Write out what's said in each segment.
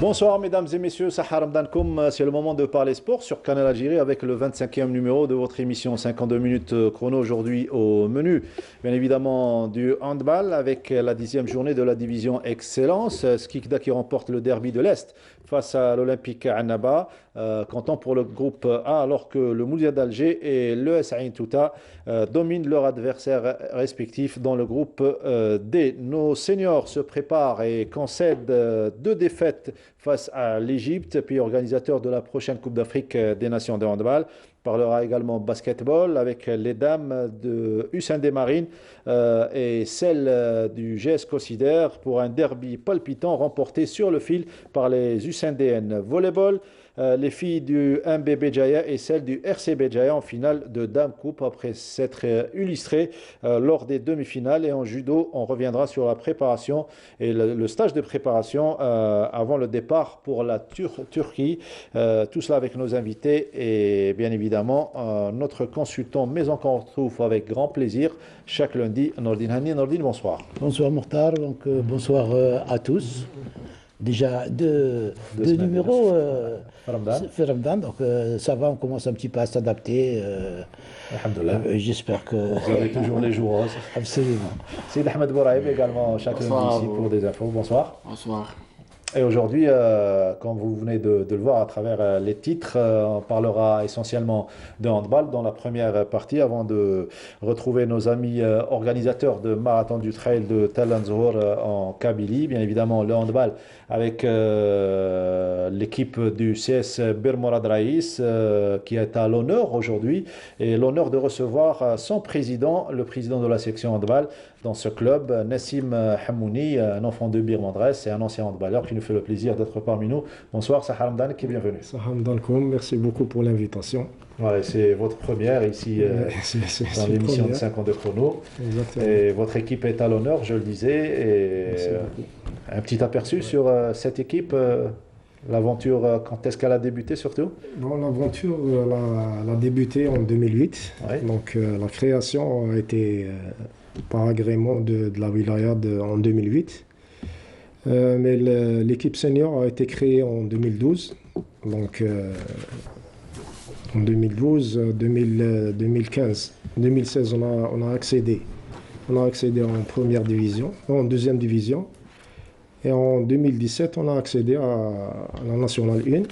Bonsoir mesdames et messieurs, Sahar Mdankoum, c'est le moment de parler sport sur Canal Algérie avec le 25e numéro de votre émission 52 minutes chrono aujourd'hui au menu. Bien évidemment du handball avec la 10e journée de la division Excellence, Skikda qui remporte le derby de l'Est face à l'Olympique Annaba, comptant pour le groupe A alors que le Moulia d'Alger et l'ES Ain Touta dominent leurs adversaires respectifs dans le groupe D. Nos seniors se préparent et concèdent deux défaites face à l'Égypte, pays organisateur de la prochaine Coupe d'Afrique des Nations de handball. On parlera également basketball avec les dames de Hussein Desmarines et celles du GS Consider pour un derby palpitant remporté sur le fil par les Hussein DN. Volleyball, les filles du MB Béjaïa et celles du RC Béjaïa en finale de Dame Coupe après s'être illustrées lors des demi-finales. Et en judo, on reviendra sur la préparation et le stage de préparation avant le départ pour la Turquie. Tout cela avec nos invités et bien évidemment notre consultant maison qu'on retrouve avec grand plaisir chaque lundi, Nordine Hani. Nordine, bonsoir. Bonsoir Mokhtar, donc bonsoir à tous. Déjà deux numéros fait Ramadan, donc ça va, on commence un petit peu à s'adapter. J'espère que... Vous avez toujours les jours roses. Absolument. C'est Ahmed Bouraïb également chaque lundi ici pour des infos. Bonsoir. Bonsoir. Et aujourd'hui, comme vous venez de le voir à travers les titres, on parlera essentiellement de handball dans la première partie avant de retrouver nos amis organisateurs de Marathon du Trail de Tel Anzour en Kabylie. Bien évidemment, le handball avec l'équipe du CS Bir Morad Raïs qui est à l'honneur aujourd'hui et l'honneur de recevoir son président, le président de la section handball dans ce club, Nassim Hamouni, un enfant de Bir Mandres et un ancien handballeur qui nous fait le plaisir d'être parmi nous. Bonsoir, Sahar Mdan, qui est bienvenue. Sahar Mdankoum, merci beaucoup pour l'invitation. Ouais, c'est votre première ici dans l'émission de 52 chrono. Exactement. Et votre équipe est à l'honneur, je le disais. Et un petit aperçu sur cette équipe, l'aventure, quand est-ce qu'elle a débuté surtout? Bon, l'aventure, elle a débuté en 2008. Ouais. Donc la création a été par agrément de la wilaya en 2008. Mais l'équipe senior a été créée en 2012. Donc en 2012, 2015, 2016, on a accédé. On a accédé en première division, en deuxième division. Et en 2017, on a accédé à la Nationale 1. Ouais.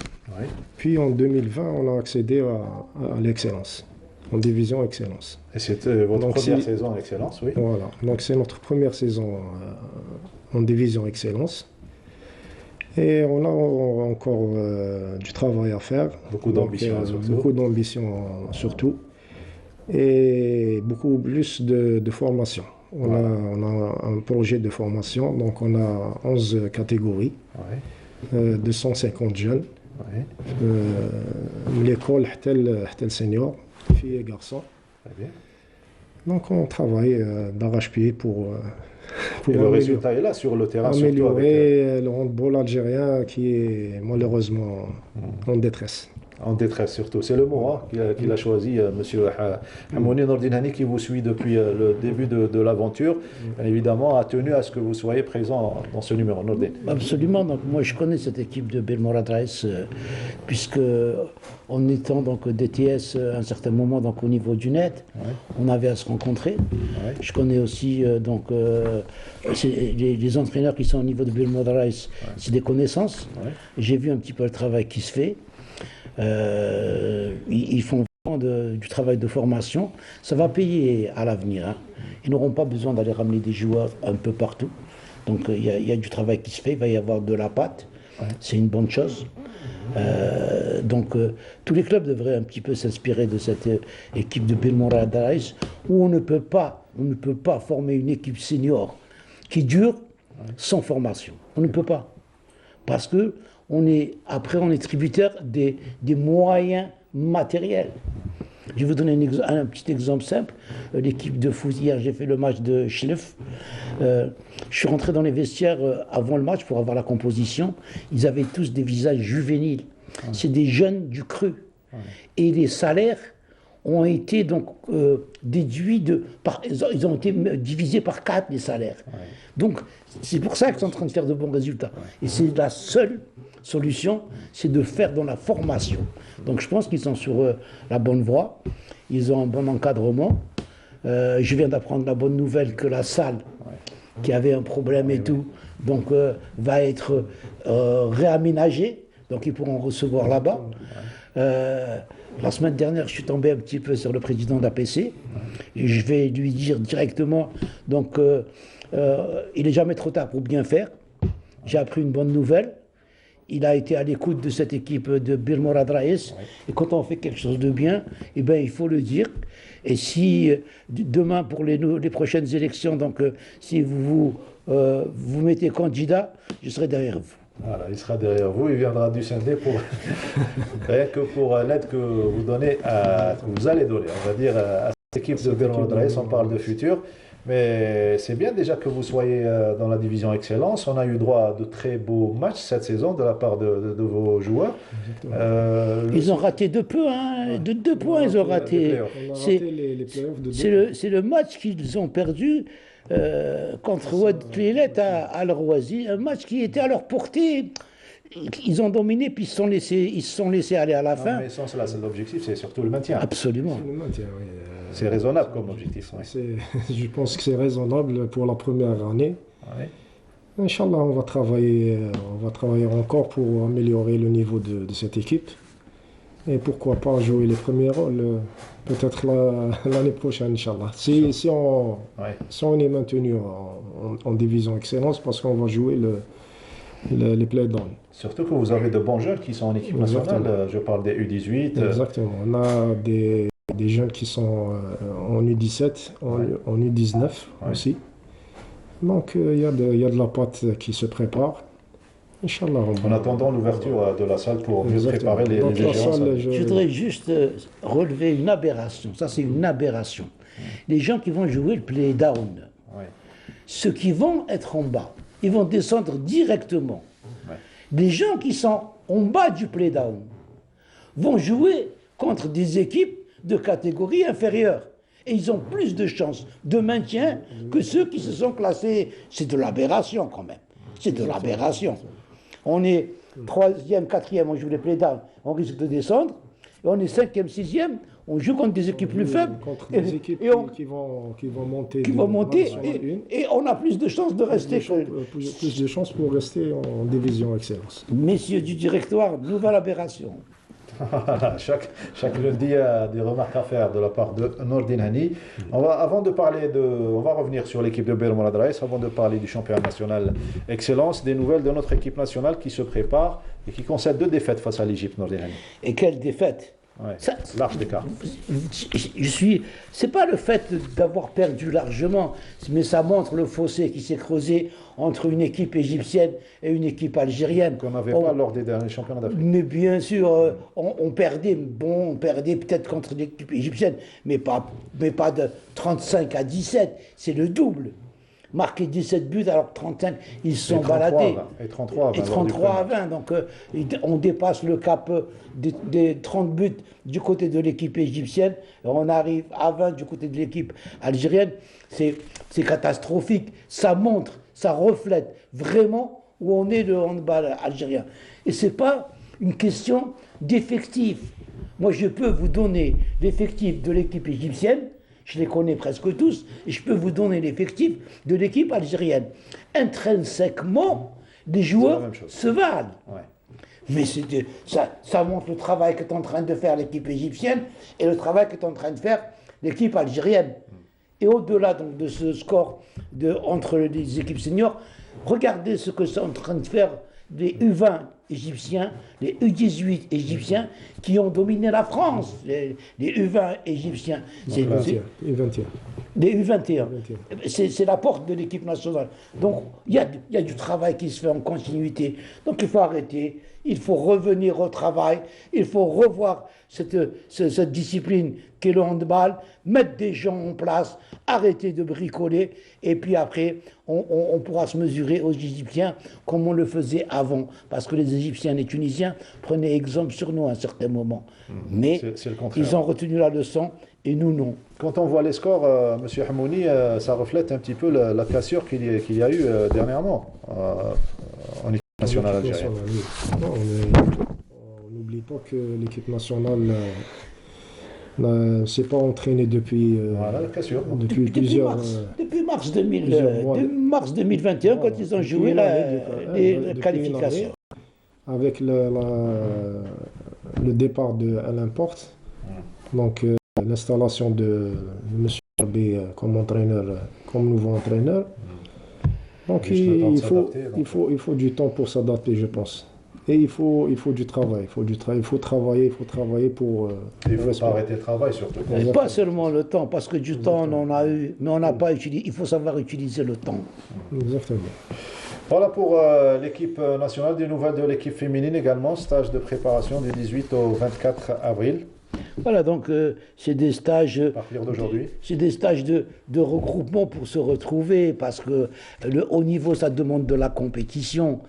Puis en 2020, on a accédé à l'Excellence, en division Excellence. Et c'était votre première saison en Excellence, oui. Voilà, donc c'est notre première saison en division Excellence. Et on a encore du travail à faire. Beaucoup d'ambition surtout. Beaucoup d'ambition surtout. Et beaucoup plus de formation. On a un projet de formation, donc on a 11 catégories, 250 jeunes. L'école, le senior, filles et garçons. Très bien. Donc on travaille d'arrache-pied pour et le résultat est là sur le terrain. Améliorer le handball algérien qui est malheureusement en détresse. En détresse surtout, c'est le mot qu'il a choisi, monsieur Hamouni. Nordine Hani, qui vous suit depuis le début de l'aventure, bien évidemment, a tenu à ce que vous soyez présent dans ce numéro. Nordine. Absolument, donc moi je connais cette équipe de Bir Morad Raïs, puisque en étant donc DTS à un certain moment donc, au niveau du net, on avait à se rencontrer. Je connais aussi les entraîneurs qui sont au niveau de Bir Morad Raïs, c'est des connaissances. J'ai vu un petit peu le travail qui se fait. Ils font vraiment du travail de formation. Ça va payer à l'avenir. Hein. Ils n'auront pas besoin d'aller ramener des joueurs un peu partout. Donc il y a du travail qui se fait. Il va y avoir de la patte. C'est une bonne chose. Donc tous les clubs devraient un petit peu s'inspirer de cette équipe de Bir Morad Raïs où on ne peut pas former une équipe senior qui dure sans formation. On ne peut pas. Parce que on est tributaire des moyens matériels. Je vais vous donner un petit exemple simple. L'équipe de foot, hier, j'ai fait le match de Schlef. Je suis rentré dans les vestiaires avant le match pour avoir la composition. Ils avaient tous des visages juvéniles. C'est des jeunes du cru. Et les salaires ont été donc déduits ils ont été divisés par 4 les salaires. Donc c'est pour ça qu'ils sont en train de faire de bons résultats. Et c'est la seule solution, c'est de faire dans la formation. Donc je pense qu'ils sont sur la bonne voie, ils ont un bon encadrement. Je viens d'apprendre la bonne nouvelle que la salle, qui avait un problème et tout, donc va être réaménagée, donc ils pourront recevoir là-bas. La semaine dernière, je suis tombé un petit peu sur le président d'APC, et je vais lui dire directement, donc il n'est jamais trop tard pour bien faire. J'ai appris une bonne nouvelle. Il a été à l'écoute de cette équipe de Bir Morad Raïs. Et quand on fait quelque chose de bien, eh ben, il faut le dire. Et si demain, pour les prochaines élections, donc si vous mettez candidat, je serai derrière vous. Voilà, il sera derrière vous, il viendra du Sendé pour rien que pour l'aide que vous donnez que vous allez donner, on va dire, à cette équipe de Bir Morad Raïs. On parle de futur. Mais c'est bien déjà que vous soyez dans la division Excellence. On a eu droit à de très beaux matchs cette saison de la part de vos joueurs. Ils ont raté de peu, hein, de 2 points ils ont raté. C'est le match qu'ils ont perdu contre Wad Tlilet à Al-Rouazi, un match qui était à leur portée. Ils ont dominé, puis ils se sont laissés aller à la fin. Mais sans cela, c'est l'objectif, c'est surtout le maintien. Absolument. C'est le maintien, oui. C'est raisonnable comme objectif. Oui. Je pense que c'est raisonnable pour la première année. Oui. Inch'Allah, on va travailler encore pour améliorer le niveau de cette équipe. Et pourquoi pas jouer les premiers rôles, peut-être l'année prochaine, Inch'Allah. Si on est maintenu en division Excellence, parce qu'on va jouer les play-downs. Surtout que vous avez de bons jeunes qui sont en équipe nationale. Je parle des U18. Exactement. On a des jeunes qui sont en U17, en U19 aussi. Donc il y a de la pâte qui se prépare. Inch'Allah. En attendant l'ouverture de la salle pour mieux préparer les échéances. Je voudrais juste relever une aberration. Ça, c'est une aberration. Les gens qui vont jouer le play-down, ceux qui vont être en bas, ils vont descendre directement. Les gens qui sont en bas du play-down vont jouer contre des équipes de catégorie inférieure. Et ils ont plus de chances de maintien que ceux qui se sont classés. C'est de l'aberration quand même. C'est de l'aberration. On est 3e, 4e, on joue les play-down, on risque de descendre. Et on est 5e, 6e, on joue contre des équipes plus faibles. Contre des équipes qui vont monter. Et on a plus de chances de rester. Plus de chances pour rester en division Excellence. Messieurs du directoire, nouvelle aberration. Chaque lundi a des remarques à faire de la part de Nordin Hani. On va revenir sur l'équipe de Bir Morad Raïs avant de parler du championnat national Excellence, des nouvelles de notre équipe nationale qui se prépare et qui concède 2 défaites face à l'Égypte, Nordin Hani. Et quelle défaite! Large d'écart. C'est pas le fait d'avoir perdu largement, mais ça montre le fossé qui s'est creusé entre une équipe égyptienne et une équipe algérienne. Qu'on n'avait pas lors des derniers championnats d'Afrique. Mais bien sûr, on perdait peut-être contre l'équipe égyptienne, mais pas de 35 à 17, c'est le double. Marqué 17 buts, alors 35, ils se sont baladés. Et 33 à 20. Donc on dépasse le cap des 30 buts du côté de l'équipe égyptienne. On arrive à 20 du côté de l'équipe algérienne. C'est catastrophique. Ça montre, ça reflète vraiment où on est le handball algérien. Et ce n'est pas une question d'effectif. Moi, je peux vous donner l'effectif de l'équipe égyptienne. Je les connais presque tous, et je peux vous donner l'effectif de l'équipe algérienne. Intrinsèquement, les joueurs se valent. Ouais. Mais ça montre le travail qu'est en train de faire l'équipe égyptienne et le travail qu'est en train de faire l'équipe algérienne. Et au-delà donc de ce score entre les équipes seniors, regardez ce que sont en train de faire les U20 égyptiens, les U18 égyptiens qui ont dominé la France, les U20 égyptiens. Les U21. C'est la porte de l'équipe nationale. Donc il y a du travail qui se fait en continuité. Donc il faut arrêter, il faut revenir au travail, il faut revoir cette discipline qu'est le handball, mettre des gens en place, arrêter de bricoler, et puis après, on pourra se mesurer aux Égyptiens comme on le faisait avant, parce que les Égyptiens et les Tunisiens prenaient exemple sur nous à un certain moment. Mais ils ont retenu la leçon, et nous non. Quand on voit les scores, M. Hamouni, ça reflète un petit peu la cassure qu'il y a eu dernièrement en équipe nationale. nationale algérienne. On n'oublie pas que l'équipe nationale ne s'est pas entraînée depuis, Voilà, bien sûr. depuis plusieurs... Depuis mars, mars 2021, quand ils ont Depuis joué une année, les depuis une qualifications. année, avec le départ de Alain Porte, donc l'installation de M. Hervé comme entraîneur, comme nouveau entraîneur. Donc Juste le temps de il s'adapter, donc. faut du temps pour s'adapter, je pense. Et il faut du travail. Il faut travailler pour... Il ne faut pas arrêter le travail surtout. Et pas seulement le temps, parce que du temps on en a eu, mais on n'a pas utilisé. Il faut savoir utiliser le temps. Exactement. Voilà pour l'équipe nationale. Des nouvelles de l'équipe féminine également. Stage de préparation du 18 au 24 avril. Voilà, donc c'est des stages. À partir d'aujourd'hui. C'est des stages de regroupement pour se retrouver, parce que le haut niveau, ça demande de la compétition.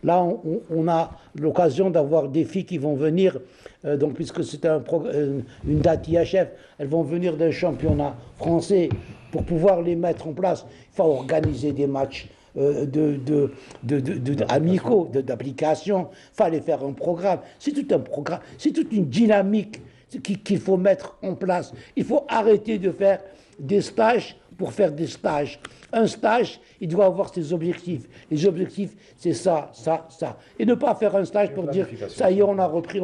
Là, on a l'occasion d'avoir des filles qui vont venir, donc puisque c'est une date IHF, elles vont venir d'un championnat français. Pour pouvoir les mettre en place, il faut organiser des matchs amicaux, d'application. Il fallait faire un programme. C'est tout un programme, c'est toute une dynamique qu'il faut mettre en place. Il faut arrêter de faire des stages pour faire des stages. Un stage, il doit avoir ses objectifs. Les objectifs, c'est ça, ça, ça. Et ne pas faire un stage pour dire, ça y est, on a repris.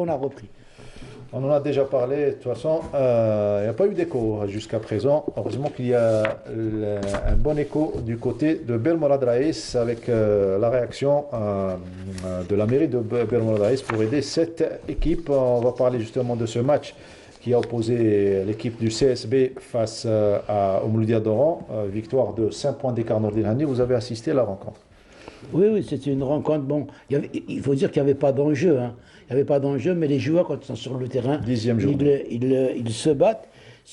On en a déjà parlé, de toute façon, il n'y a pas eu d'écho jusqu'à présent. Heureusement qu'il y a un bon écho du côté de Belmorad Raïs avec la réaction de la mairie de Belmorad Raïs pour aider cette équipe. On va parler justement de ce match qui a opposé l'équipe du CSB face au Mouloudia d'Oran. Victoire de 5 points d'écart Nordilhani. Vous avez assisté à la rencontre? Oui, c'était une rencontre. Bon, il faut dire qu'il n'y avait pas d'enjeu. Il n'y avait pas d'enjeu, mais les joueurs, quand ils sont sur le terrain, ils se battent.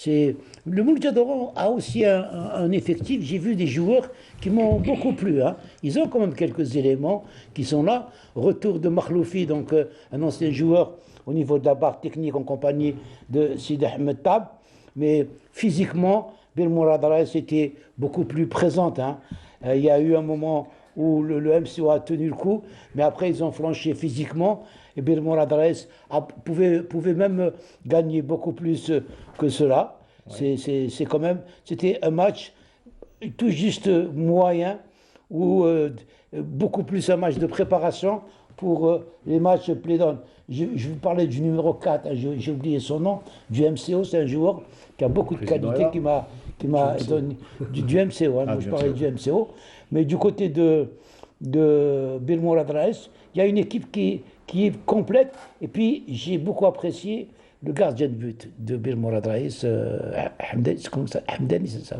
Le Mouloudia d'Oran a aussi un effectif. J'ai vu des joueurs qui m'ont beaucoup plu. Ils ont quand même quelques éléments qui sont là. Retour de Makhloufi, donc un ancien joueur au niveau de la barre technique en compagnie de Sid Ahmed Tab. Mais physiquement, Belmorad Raïs était beaucoup plus présente. Il y a eu un moment où le MCO a tenu le coup, mais après ils ont flanché physiquement. Et Belmorad Raïs pouvait même gagner beaucoup plus que cela. Ouais. C'est quand même, c'était un match tout juste moyen, ou beaucoup plus un match de préparation pour les matchs play-down. Je vous parlais du numéro 4, j'ai oublié son nom, du MCO, c'est un joueur qui a beaucoup de qualité, qui m'a donné du MCO, je parlais du MCO. Mais du côté de Belmorad Raïs, il y a une équipe qui est complète. Et puis, j'ai beaucoup apprécié le gardien de but de Belmorad Raïs, Hamdani, c'est ça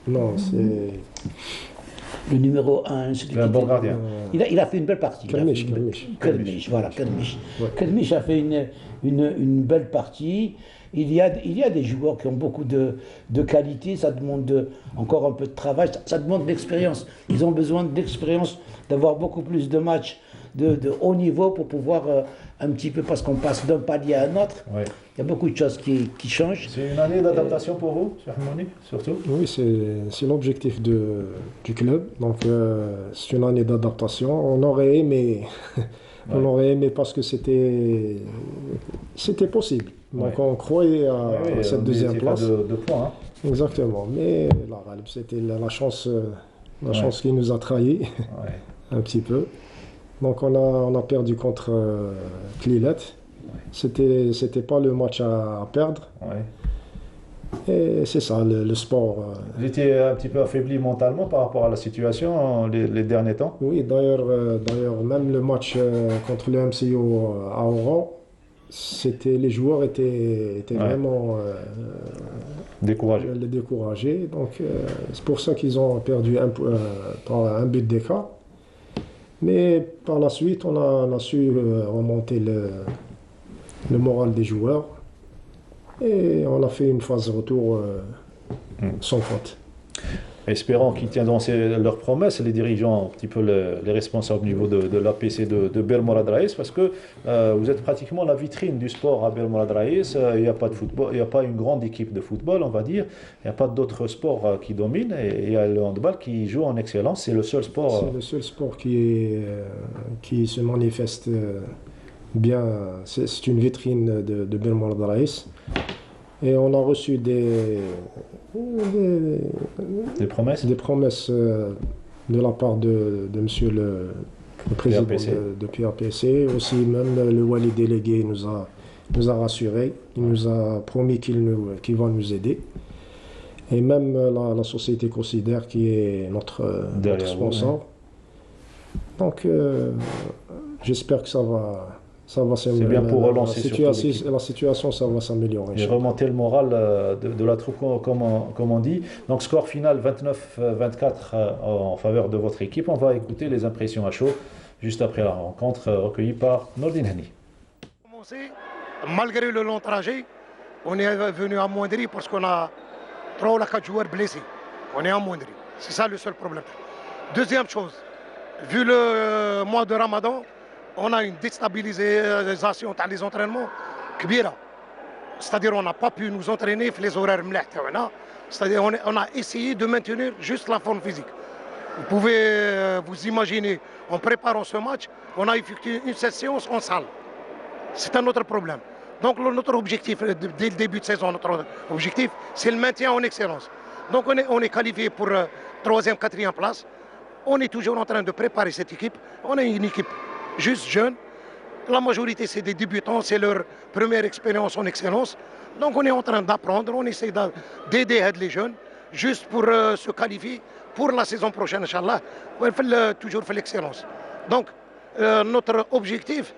Non, c'est... Le numéro 1. C'est un bon gardien. Il a fait une belle partie. Kelmish. Kelmish a fait une belle partie. Il y a des joueurs qui ont beaucoup de qualité, ça demande encore un peu de travail, ça demande de l'expérience. Ils ont besoin d'expérience, d'avoir beaucoup plus de matchs de haut niveau pour pouvoir un petit peu, parce qu'on passe d'un palier à un autre. Ouais. Il y a beaucoup de choses qui changent. C'est une année d'adaptation pour vous, Cheikh Mouni, surtout? Oui, c'est l'objectif du club. Donc c'est une année d'adaptation. On aurait aimé, parce que c'était possible. Donc on croyait à cette deuxième place. De points. Exactement. Mais c'était la chance qui nous a trahis un petit peu. Donc on a perdu contre Clilet. C'était pas le match à perdre. Et c'est ça, le sport. Vous étiez un petit peu affaibli mentalement par rapport à la situation les derniers temps? Oui, d'ailleurs même le match contre le MCO à Oran, les joueurs étaient vraiment découragés. Donc c'est pour ça qu'ils ont perdu par un but d'écart. Mais par la suite, on a su remonter le moral des joueurs. Et on a fait une phase de retour sans faute. Espérons qu'ils tiendront leurs promesses, les dirigeants, un petit peu les responsables au niveau de l'APC de Belmorad Raïs, parce que vous êtes pratiquement la vitrine du sport à Belmorad Raïs. Il n'y a pas de football, il n'y a pas une grande équipe de football, on va dire. Il n'y a pas d'autres sports qui dominent. Et il y a le handball qui joue en excellence. C'est le seul sport. C'est le seul sport qui se manifeste bien. C'est une vitrine de Belmorad Raïs. Et on a reçu des promesses de la part de monsieur le président de PRPC. Aussi, même le wali délégué nous a rassurés. Il nous a promis qu'il va nous aider. Et même la société considère qui est notre sponsor. Donc, j'espère que ça va s'améliorer. C'est bien pour relancer la situation, ça va s'améliorer. Et remonter le moral de la troupe, comme on dit. Donc, score final 29-24 en faveur de votre équipe. On va écouter les impressions à chaud juste après la rencontre recueillie par Nordin Hani. Malgré le long trajet, on est venu amoindri parce qu'on a 3 ou 4 joueurs blessés. On est amoindri. C'est ça le seul problème. Deuxième chose, vu le mois de Ramadan, on a une déstabilisation des entraînements kbira. C'est-à-dire on n'a pas pu nous entraîner les horaires mleh. C'est-à-dire on a essayé de maintenir juste la forme physique. Vous pouvez vous imaginer, en préparant ce match, on a effectué une séance en salle. C'est un autre problème. Donc notre objectif, dès le début de saison, notre objectif, c'est le maintien en excellence. Donc on est qualifié pour 3e, 4e place. On est toujours en train de préparer cette équipe. On est une équipe juste jeune. La majorité, c'est des débutants, c'est leur première expérience en excellence. Donc on est en train d'apprendre, on essaie d'aider les jeunes, juste pour se qualifier pour la saison prochaine, Inch'Allah, toujours faire l'excellence. Donc notre objectif,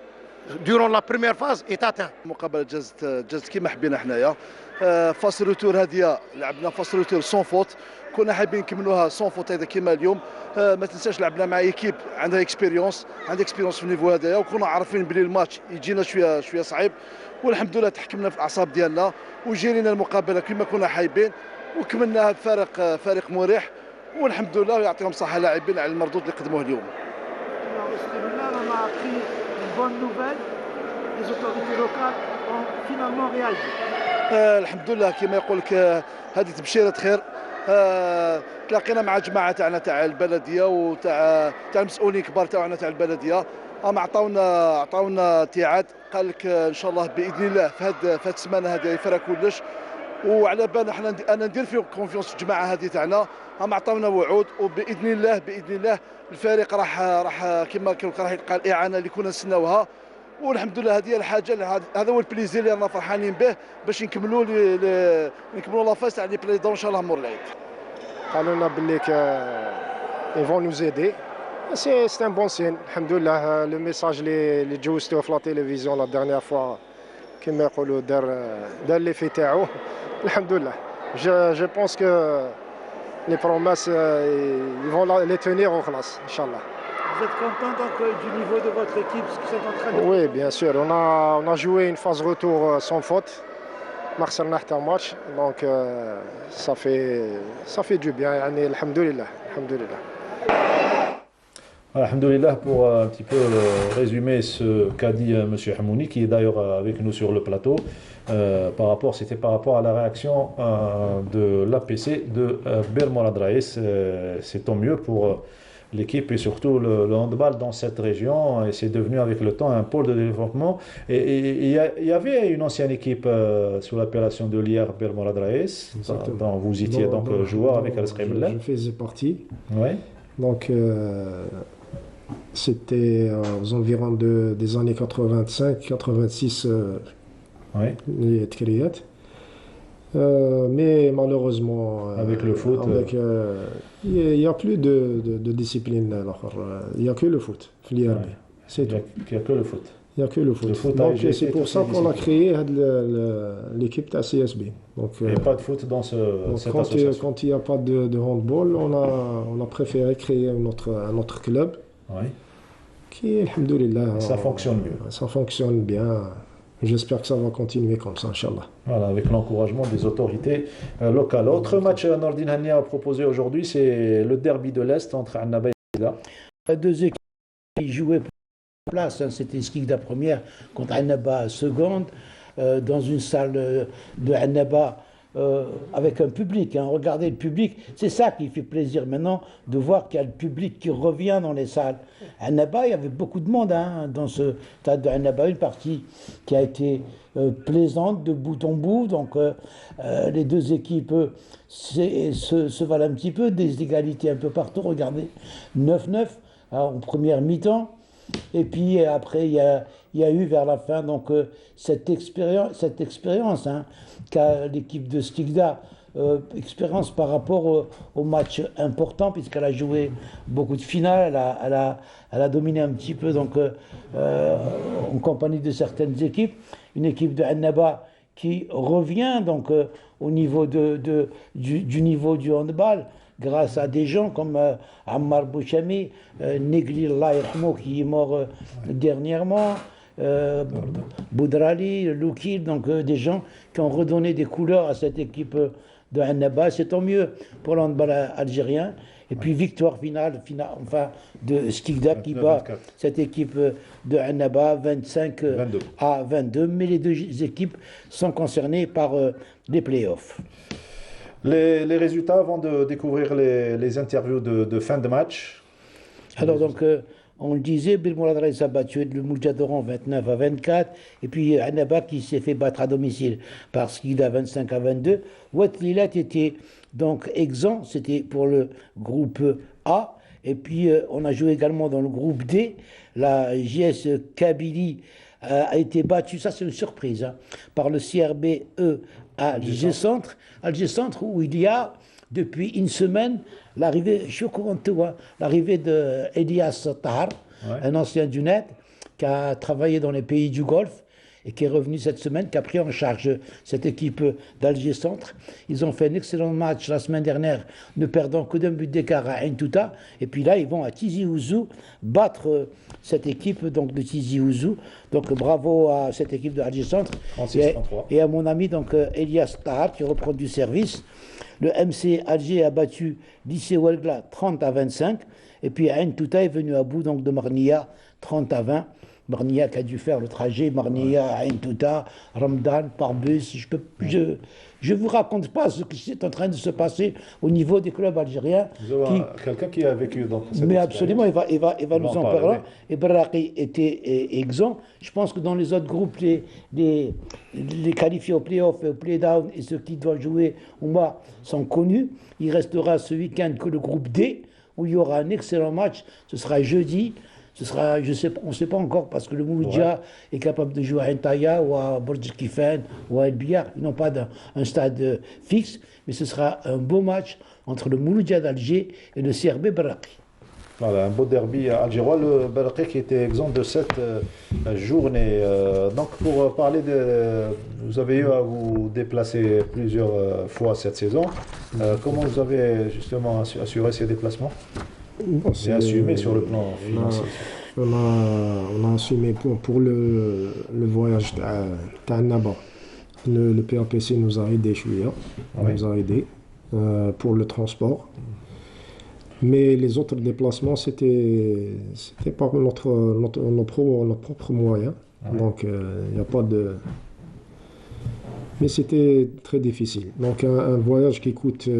durant la première phase, est atteint. المقابله جازت كيما حبينا حنايا. فاصل روتور هذه لعبنا فاصل روتور سون فوت، كنا حابين نكملوها سون فوت هذا كيما اليوم. ما تنساش لعبنا مع ايكيب عندها اكسبيريونس في النيفو هذايا، وكنا عارفين بلي الماتش يجينا شويه صعيب، والحمد لله تحكمنا في الاعصاب ديالنا وجرينا المقابله كما كنا حايبين وكملناها بفارق مريح، والحمد لله يعطيهم الصحه لاعبين على المردود اللي قدموه اليوم. Bonne nouvelle, les autorités locales ont finalement réagi. الحمد لله كما يقول لك هذه تبشيره خير. تلاقينا مع جماعه تاع البلديه وتاع المسؤولين كبار تاعنا تاع البلديه، عطاونا اتعاد، قال لك ان شاء الله باذن الله في هذه السمانه هذه يفرق كلش، وعلى بالنا انا ندير فيهم كونفيونس الجماعه هذه تاعنا، هم عطاونا وعود وباذن الله الفريق راح كما راح يلقى الاعانه اللي كنا نستناوها، والحمد لله هذه الحاجه، هذا هو البليزير اللي رانا فرحانين به باش نكملوا لافاز تاع لي بلاي دون ان شاء الله مور العيد. قالوا لنا باللي ils vont nous aider. C'est un bon signe. Alhamdoulilah, le message اللي جوزتوه في لا تيليفزيون لا ديرنيير فوا كما يقولوا دار لي في تاعو. الحمدلله. Je pense que les promesses ils vont les tenir en classe, Inch'Allah. Vous êtes content donc du niveau de votre équipe, ce qu'ils sont en train de faire? Oui, bien sûr. On a joué une phase retour sans faute. ما خسرنا حتى ماتش، donc ça fait du bien. يعني الحمد لله. Alhamdulillah, pour un petit peu résumer ce qu'a dit M. Hamouni, qui est d'ailleurs avec nous sur le plateau, c'était par rapport à la réaction de l'APC de Belmorad Raïs. C'est tant mieux pour l'équipe et surtout le handball dans cette région, et c'est devenu avec le temps un pôle de développement. Et il y avait une ancienne équipe sous l'appellation de l'IR Belmorad Raïs, dont vous étiez donc joueur avec Al-Sqaymla. Je faisais partie. Oui. Donc c'était aux environs des années 85-86 les Tkriyat. Mais malheureusement, avec le foot, il n'y a plus de discipline. Il n'y a que le foot. C'est tout. Il n'y a que le foot. Il n'y a que le foot. Donc c'est pour ça qu'on a créé l'équipe de CSB. Donc, il n'y a pas de foot dans cette association. Quand il n'y a pas de handball, on a préféré créer un autre club. Oui. Qui, alhamdoulilah, ça fonctionne mieux. Ça fonctionne bien. J'espère que ça va continuer comme ça, Inch'Allah. Voilà, avec l'encouragement des autorités locales. Autre match, Nordin Hania a proposé aujourd'hui, c'est le derby de l'Est entre Annaba et Skikda. Deux équipes qui jouaient pour la place, hein, c'était Skikda première contre Annaba seconde, dans une salle de Annaba avec un public. Hein. Regardez le public, c'est ça qui fait plaisir maintenant, de voir qu'il y a le public qui revient dans les salles. À Annaba, il y avait beaucoup de monde hein, dans ce stade de Annaba, une partie qui a été plaisante de bout en bout. Donc les deux équipes se valent un petit peu, des égalités un peu partout. Regardez, 9-9 en première mi-temps. Et puis après, il y a eu vers la fin donc, cette expérience hein, qu'a l'équipe de Skikda, expérience par rapport au match important, puisqu'elle a joué beaucoup de finales, elle a dominé un petit peu donc, en compagnie de certaines équipes. Une équipe de Annaba qui revient donc, au niveau du niveau du handball, grâce à des gens comme Ammar Bouchami, Negli Allah Yarhamou, qui est mort dernièrement, Boudrali, Loukil, donc des gens qui ont redonné des couleurs à cette équipe de Annaba. C'est tant mieux pour l'handball algérien. Et puis victoire finale enfin, de Skikda qui bat cette équipe de Annaba 25 à 22. Mais les deux équipes sont concernées par les playoffs. Les résultats avant de découvrir les interviews de fin de match. Alors donc, on le disait, Bilmourad Raïs a battu le Moudjadoran 29 à 24, et puis Annaba qui s'est fait battre à domicile par Skikda 25 à 22. Ouatlilat était donc exempt, c'était pour le groupe A, et puis on a joué également dans le groupe D. La JS Kabylie a été battue, ça c'est une surprise, hein, par le CRBE à Alger Centre. Alger Centre où il y a depuis une semaine l'arrivée, je suis au courant de tout, hein, l'arrivée de Elias Tahar, un ancien du net qui a travaillé dans les pays du Golfe et qui est revenu cette semaine, qui a pris en charge cette équipe d'Alger Centre. Ils ont fait un excellent match la semaine dernière, ne perdant que d'un but d'écart à Ain Touta. Et puis là, ils vont à Tizi Ouzou battre cette équipe donc, de Tizi Ouzou. Donc bravo à cette équipe de Alger Centre. Et à mon ami donc, Elias Tahar qui reprend du service. Le MC Alger a battu Lycée Ouelgla 30 à 25. Et puis Ain Touta est venu à bout donc, de Marnia 30 à 20. Marnia qui a dû faire le trajet, Marnia, Ain Touta, Ramadan, par bus. Je vous raconte pas ce qui est en train de se passer au niveau des clubs algériens. Quelqu'un qui a vécu dans cette Mais expérience. absolument, il va nous en parler. Et Barraqi était exempt. Je pense que dans les autres groupes, les qualifiés au play-off et au play-down et ceux qui doivent jouer au mois sont connus. Il restera ce week-end que le groupe D, où il y aura un excellent match. Ce sera jeudi. Ce sera, on ne sait pas encore, parce que le Mouloudia est capable de jouer à Entaya ou à Borj Kifan ou à El Biar. Ils n'ont pas un stade fixe, mais ce sera un beau match entre le Mouloudia d'Alger et le CRB Barraqi. Voilà, un beau derby algérois, le Barraqi qui était exempt de cette journée. Donc pour parler vous avez eu à vous déplacer plusieurs fois cette saison. Comment vous avez justement assuré ces déplacements? C'est assumé sur le plan financier. On a assumé pour le voyage à Annaba. Le PAPC nous a aidé, nous a aidé pour le transport. Mais les autres déplacements, c'était par nos propres moyens. Donc, il n'y a pas de... Mais c'était très difficile. Donc, un voyage qui coûte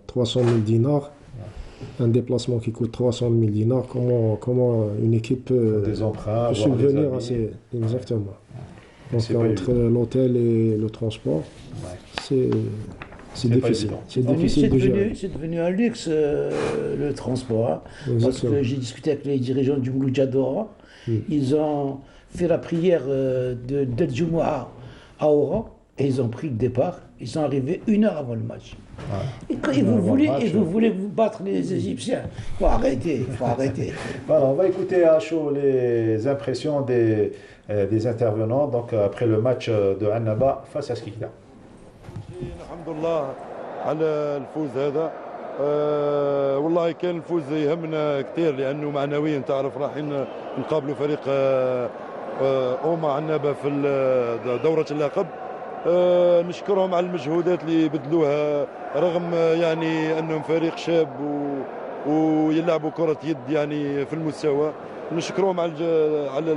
300 000 dinars, un déplacement qui coûte 300 000 dinars, comment une équipe peut subvenir à ces... Exactement. Donc entre l'hôtel et le transport, c'est difficile. C'est difficile de gérer. C'est devenu un luxe, le transport. Hein, parce que j'ai discuté avec les dirigeants du Mouloudia-Dora. Ils ont fait la prière de Jumu'ah à Oran et ils ont pris le départ. Ils sont arrivés 1 heure avant le match. Et quand vous voulez vous battre les Égyptiens, il faut arrêter. Voilà, on va écouter à chaud les impressions des intervenants donc après le match de Annaba face à Skikda. Alhamdulillah على الفوز هذا والله كان الفوز يهمنا كثير لانه معنويا تعرف رايحين نقابلوا فريق أوما عنابة في دورة اللقب. نشكرهم على المجهودات اللي بذلوها رغم يعني أنهم فريق شاب ويلعبوا كرة يد يعني في المستوى. نشكرهم على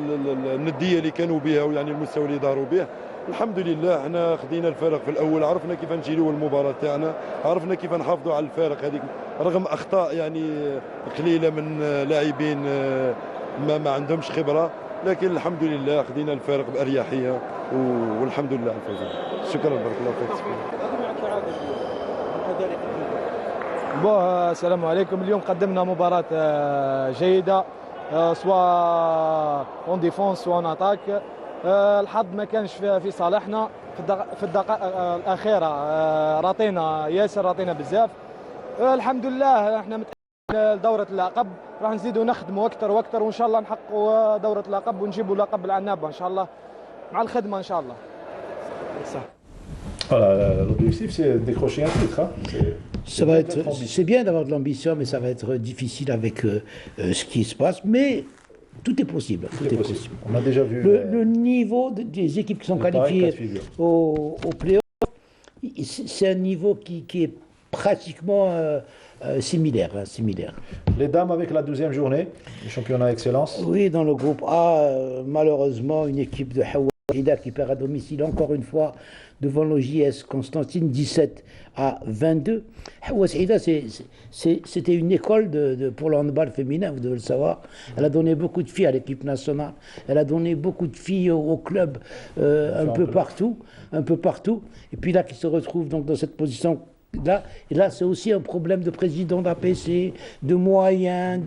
الندية اللي كانوا بها ويعني المستوى اللي ظهروا به. الحمد لله احنا خدينا الفارق في الاول، عرفنا كيف نجيروا المباراه تاعنا، عرفنا كيف نحافظوا على الفارق هذيك رغم اخطاء يعني قليله من لاعبين ما عندهمش خبره، لكن الحمد لله خدينا الفارق باريحيه والحمد لله على الفوز. شكرا بارك الله فيك. السلام عليكم. اليوم قدمنا مباراه جيده سواء اون ديفونس سواء اون اتاك. الحظ ما كانش في صالحنا في الدقائق الاخيره، رطينا ياسر، رطينا بزاف. الحمد لله احنا متأهلين لدوره اللقب، راح نزيدوا نخدموا اكثر واكثر وان شاء الله نحققوا دوره اللقب ونجيبوا لقب العنابه ان شاء الله مع الخدمه ان شاء الله. صح. Voilà, l'objectif c'est de décrocher un titre. C'est bien d'avoir de l'ambition, mais ça va être difficile avec ce qui se passe. Mais tout est possible. Tout est possible. On a déjà vu le niveau des équipes qui sont qualifiées au play-off, c'est un niveau qui est pratiquement similaire, similaire. Les dames avec la 12e journée, le championnat excellence. Oui, dans le groupe A, malheureusement, une équipe de Hawa Ida qui perd à domicile encore une fois devant l'OJS Constantine 17 à 22. Hawa Ida, c'était une école pour le handball féminin, vous devez le savoir. Elle a donné beaucoup de filles à l'équipe nationale. Elle a donné beaucoup de filles au club un peu partout. Et puis là, qui se retrouve donc dans cette position. Et là, c'est aussi un problème de président d'APC, de moyens,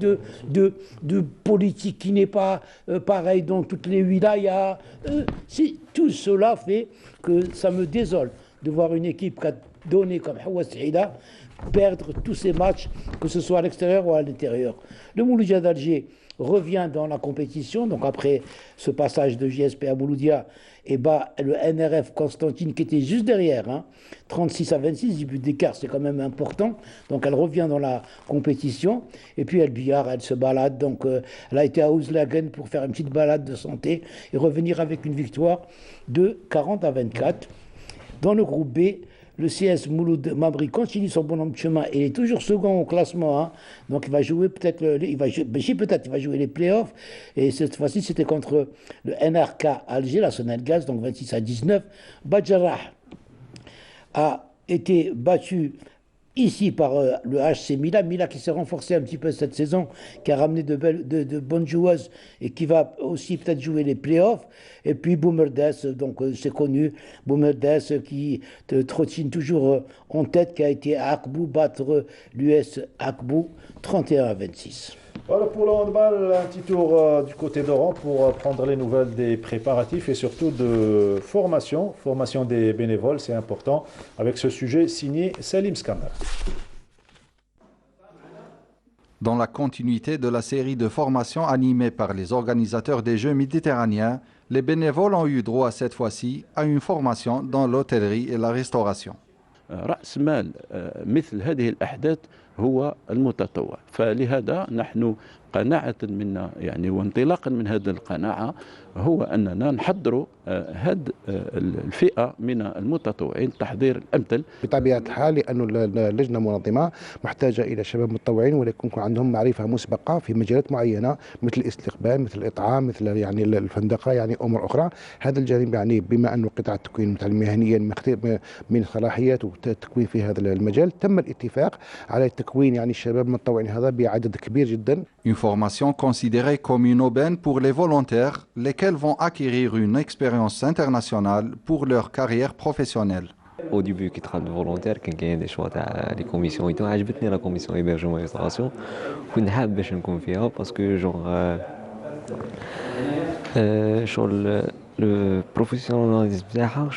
de politique qui n'est pas pareil dans toutes les wilayas. Tout cela fait que ça me désole de voir une équipe qui a donné comme Hawa Saïda perdre tous ses matchs, que ce soit à l'extérieur ou à l'intérieur. Le Mouloudia d'Alger revient dans la compétition, donc après ce passage de JSP à Mouloudia, et bat le NRF Constantine qui était juste derrière, 36 à 26, 10 buts d'écart, c'est quand même important. Donc elle revient dans la compétition. Et puis El Billard, elle se balade. Donc elle a été à Ouzlagen pour faire une petite balade de santé et revenir avec une victoire de 40 à 24. Dans le groupe B, le CS Mouloud Mabri continue son bonhomme de chemin et il est toujours second au classement. Donc il va jouer peut-être, il va jouer les playoffs. Et cette fois-ci, c'était contre le NRK Alger, la Sonelgaz, donc 26 à 19. Badjarrah a été battu ici par le HC Mila qui s'est renforcé un petit peu cette saison, qui a ramené de bonnes joueuses et qui va aussi peut-être jouer les playoffs. Et puis Boumerdès, donc c'est connu, Boumerdès qui trottine toujours en tête, qui a été à Akbou battre l'US Akbou 31 à 26. Voilà pour le handball, un petit tour du côté d'Oran pour prendre les nouvelles des préparatifs et surtout de formation des bénévoles, c'est important, avec ce sujet signé Salim Skammer. Dans la continuité de la série de formations animées par les organisateurs des Jeux méditerranéens, les bénévoles ont eu droit cette fois-ci à une formation dans l'hôtellerie et la restauration. رأس مال مثل هذه الأحداث هو المتطوع، فلهذا نحن قناعة منا يعني وانطلاقا من هذه القناعة هو أننا نحضر هذه الفئة من المتطوعين التحضير الأمثل. بطبيعة الحال لأن اللجنة المنظمة محتاجة إلى شباب متطوعين ولكن يكون عندهم معرفة مسبقة في مجالات معينة مثل الاستقبال، مثل الإطعام، مثل يعني الفندقة، يعني أمور أخرى. هذا الجانب يعني بما أنه قطاع التكوين مهنيا من صلاحيات والتكوين في هذا المجال تم الاتفاق على تكوين يعني الشباب المتطوعين هذا بعدد كبير جدا. Une formation considérée comme une aubaine pour les volontaires, lesquels vont acquérir une expérience internationale pour leur carrière professionnelle. Au début كي دخلت فولونتير كان كاين دي شوا تاع لي كوميسيون ايتو، عجبتني لا كوميسيون ايبرجمون ريستوراسيون، كنت حاب باش نكون فيها باسكو جونغ شغل لو بروفيسيوناليزم تاعها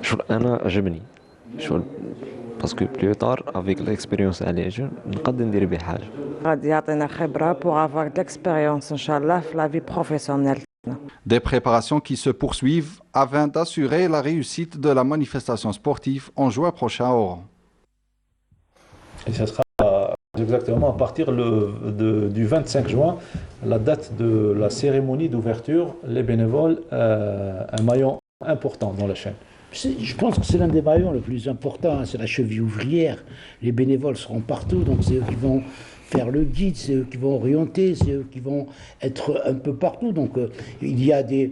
شغل انا عجبني شغل باسكو بلو طار افيك ليكسبيريونس على اجر نقدر ندير به حاجه غادي يعطينا خبره بوغ افوار ديكسبيريونس ان شاء الله في لا في بروفيسيونيل. Des préparations qui se poursuivent afin d'assurer la réussite de la manifestation sportive en juin prochain à Oran. Et ça sera Exactement, à partir du 25 juin, la date de la cérémonie d'ouverture, les bénévoles, un maillon important dans la chaîne. Je pense que c'est l'un des maillons le plus important, c'est la cheville ouvrière. Les bénévoles seront partout, donc c'est eux qui vont faire le guide, c'est eux qui vont orienter, c'est eux qui vont être un peu partout. Donc il y a des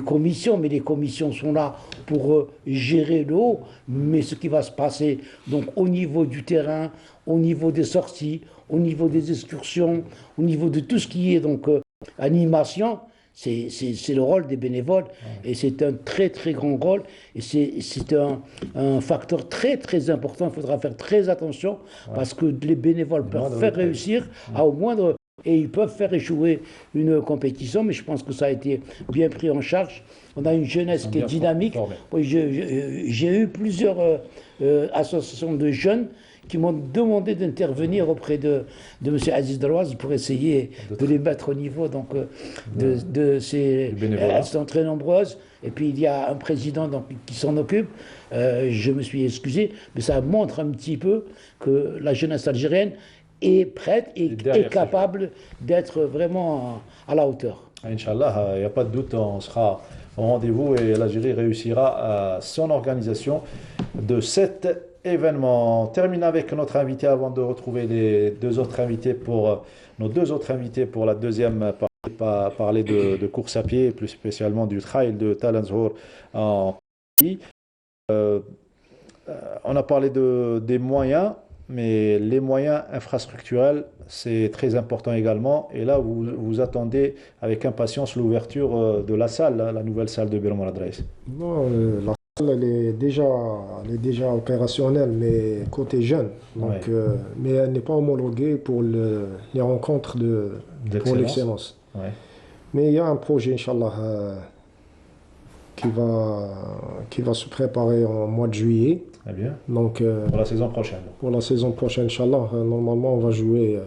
commissions, mais les commissions sont là pour gérer le haut. Mais ce qui va se passer donc au niveau du terrain, au niveau des sorties, au niveau des excursions, au niveau de tout ce qui est donc animation, c'est le rôle des bénévoles et c'est un très très grand rôle et c'est un facteur très très important. Il faudra faire très attention parce que les bénévoles peuvent faire réussir au moindre et ils peuvent faire échouer une compétition, mais je pense que ça a été bien pris en charge. On a une jeunesse qui est dynamique. Oui, j'ai eu plusieurs associations de jeunes qui m'ont demandé d'intervenir auprès de M. Aziz Drouaz pour essayer de les mettre au niveau. Donc, elles sont très nombreuses. Et puis, il y a un président donc, qui s'en occupe. Je me suis excusé, mais ça montre un petit peu que la jeunesse algérienne est prête et est capable d'être vraiment à la hauteur. Inch'Allah, il n'y a pas de doute, on sera au rendez-vous et l'Algérie réussira à son organisation de cet événement. On termine avec notre invité avant de retrouver nos deux autres invités pour la deuxième partie, parler de course à pied, plus spécialement du trail de Tal Nzour en Tunisie. On a parlé des moyens, mais les moyens infrastructurels, c'est très important également. Et là, vous attendez avec impatience l'ouverture de la salle, la nouvelle salle de Birman Adreis. Non, la salle elle est déjà opérationnelle, mais côté jeune. Donc, mais elle n'est pas homologuée pour les rencontres pour l'excellence. Ouais. Mais il y a un projet, Inch'Allah, qui va se préparer en mois de juillet. Très bien. Donc, pour la saison prochaine. Pour la saison prochaine, Inch'Allah, normalement, on va jouer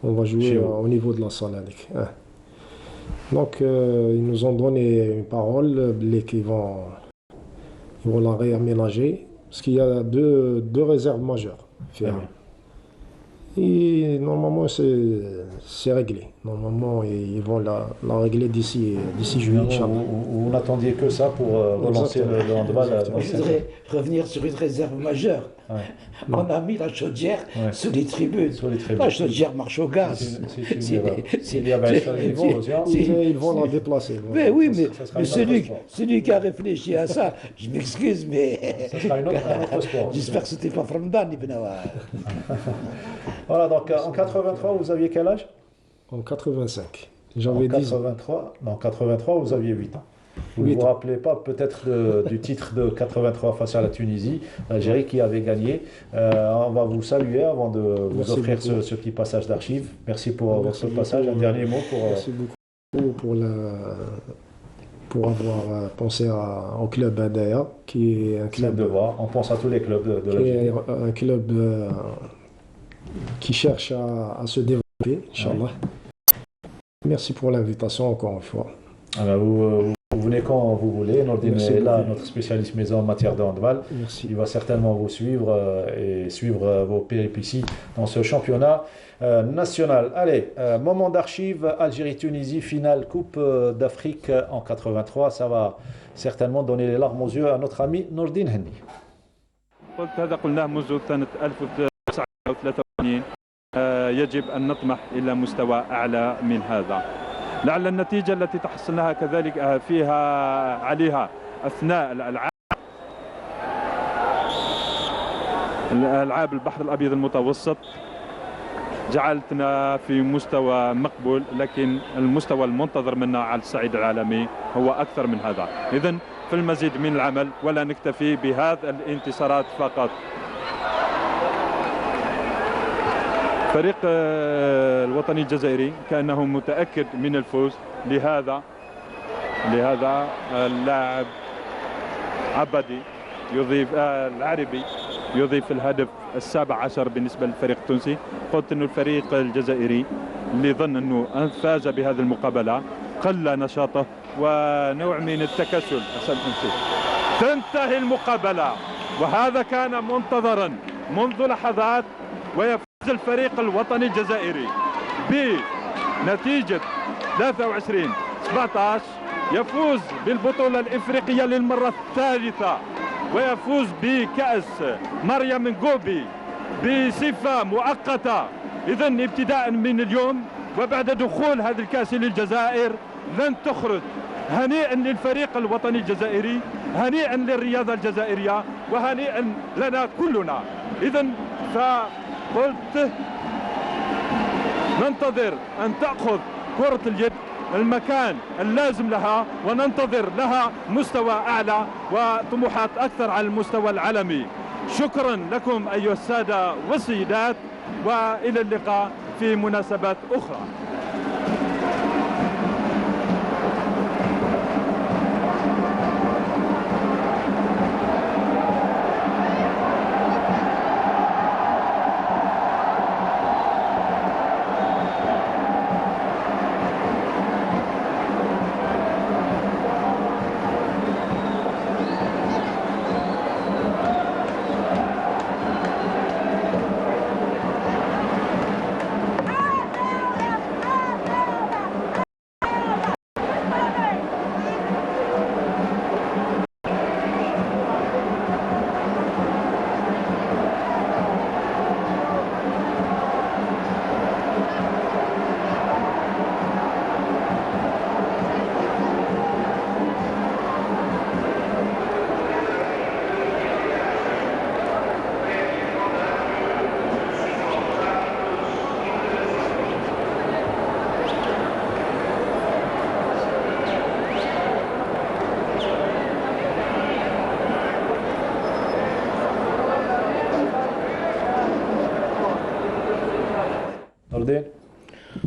au niveau de la salle. Donc, ils nous ont donné une parole, qu'ils vont la réaménager, parce qu'il y a deux réserves majeures. Et normalement, c'est réglé. Normalement, ils vont la régler d'ici juillet. Vous n'attendiez que ça pour relancer le handball. Je voudrais revenir sur une réserve majeure. Ouais. On a mis la chaudière sous les tribunes. La chaudière marche au gaz. Ils vont la déplacer. Mais oui, mais celui qui a réfléchi à ça, je m'excuse, mais j'espère que c'était pas Framdan. Voilà, donc en 83, vous aviez quel âge? En 85. J'avais 10 ans. En 83, vous aviez 8 ans. Vous ne vous rappelez pas peut-être du titre de 83 face à la Tunisie, l'Algérie qui avait gagné. On va vous saluer avant de vous offrir ce petit passage d'archives. Merci pour votre passage. Un dernier mot pour... Merci beaucoup pour avoir pensé au club Hadaya, qui est un club... de voir. On pense à tous les clubs de l'Algérie. Un club qui cherche à se développer, Inch'Allah. Merci pour l'invitation encore une fois. Vous venez quand vous voulez. Nordine est là, notre spécialiste maison en matière de handball. Merci. Il va certainement vous suivre et suivre vos péripéties dans ce championnat national. Allez, moment d'archives, Algérie-Tunisie, finale Coupe d'Afrique en 83. Ça va certainement donner les larmes aux yeux à notre ami Nordine Henni. يجب أن نطمح إلى مستوى أعلى من هذا. لعل النتيجة التي تحصلناها كذلك عليها أثناء الألعاب البحر الأبيض المتوسط جعلتنا في مستوى مقبول، لكن المستوى المنتظر منا على الصعيد العالمي هو أكثر من هذا. إذن في المزيد من العمل ولا نكتفي بهذه الانتصارات فقط. فريق الوطني الجزائري كأنه متأكد من الفوز، لهذا اللاعب عبدي يضيف العربي يضيف الهدف ال17 بالنسبة للفريق التونسي. قلت أنه الفريق الجزائري اللي ظن أنه فاز بهذه المقابلة قل نشاطه ونوع من التكاسل. تنتهي المقابلة وهذا كان منتظرا منذ لحظات ويفوز الفريق الوطني الجزائري بنتيجة 23-17 يفوز بالبطولة الإفريقية للمرة الثالثة ويفوز بكأس مريم نقوبي بصفة مؤقتة. إذن ابتداء من اليوم وبعد دخول هذا الكأس للجزائر لن تخرج. هنيئا للفريق الوطني الجزائري، هنيئا للرياضة الجزائرية، وهنيئا لنا كلنا. إذن فقلت ننتظر أن تأخذ كرة اليد المكان اللازم لها، وننتظر لها مستوى أعلى وطموحات أكثر على المستوى العالمي. شكرا لكم أيها السادة والسيدات، وإلى اللقاء في مناسبات أخرى.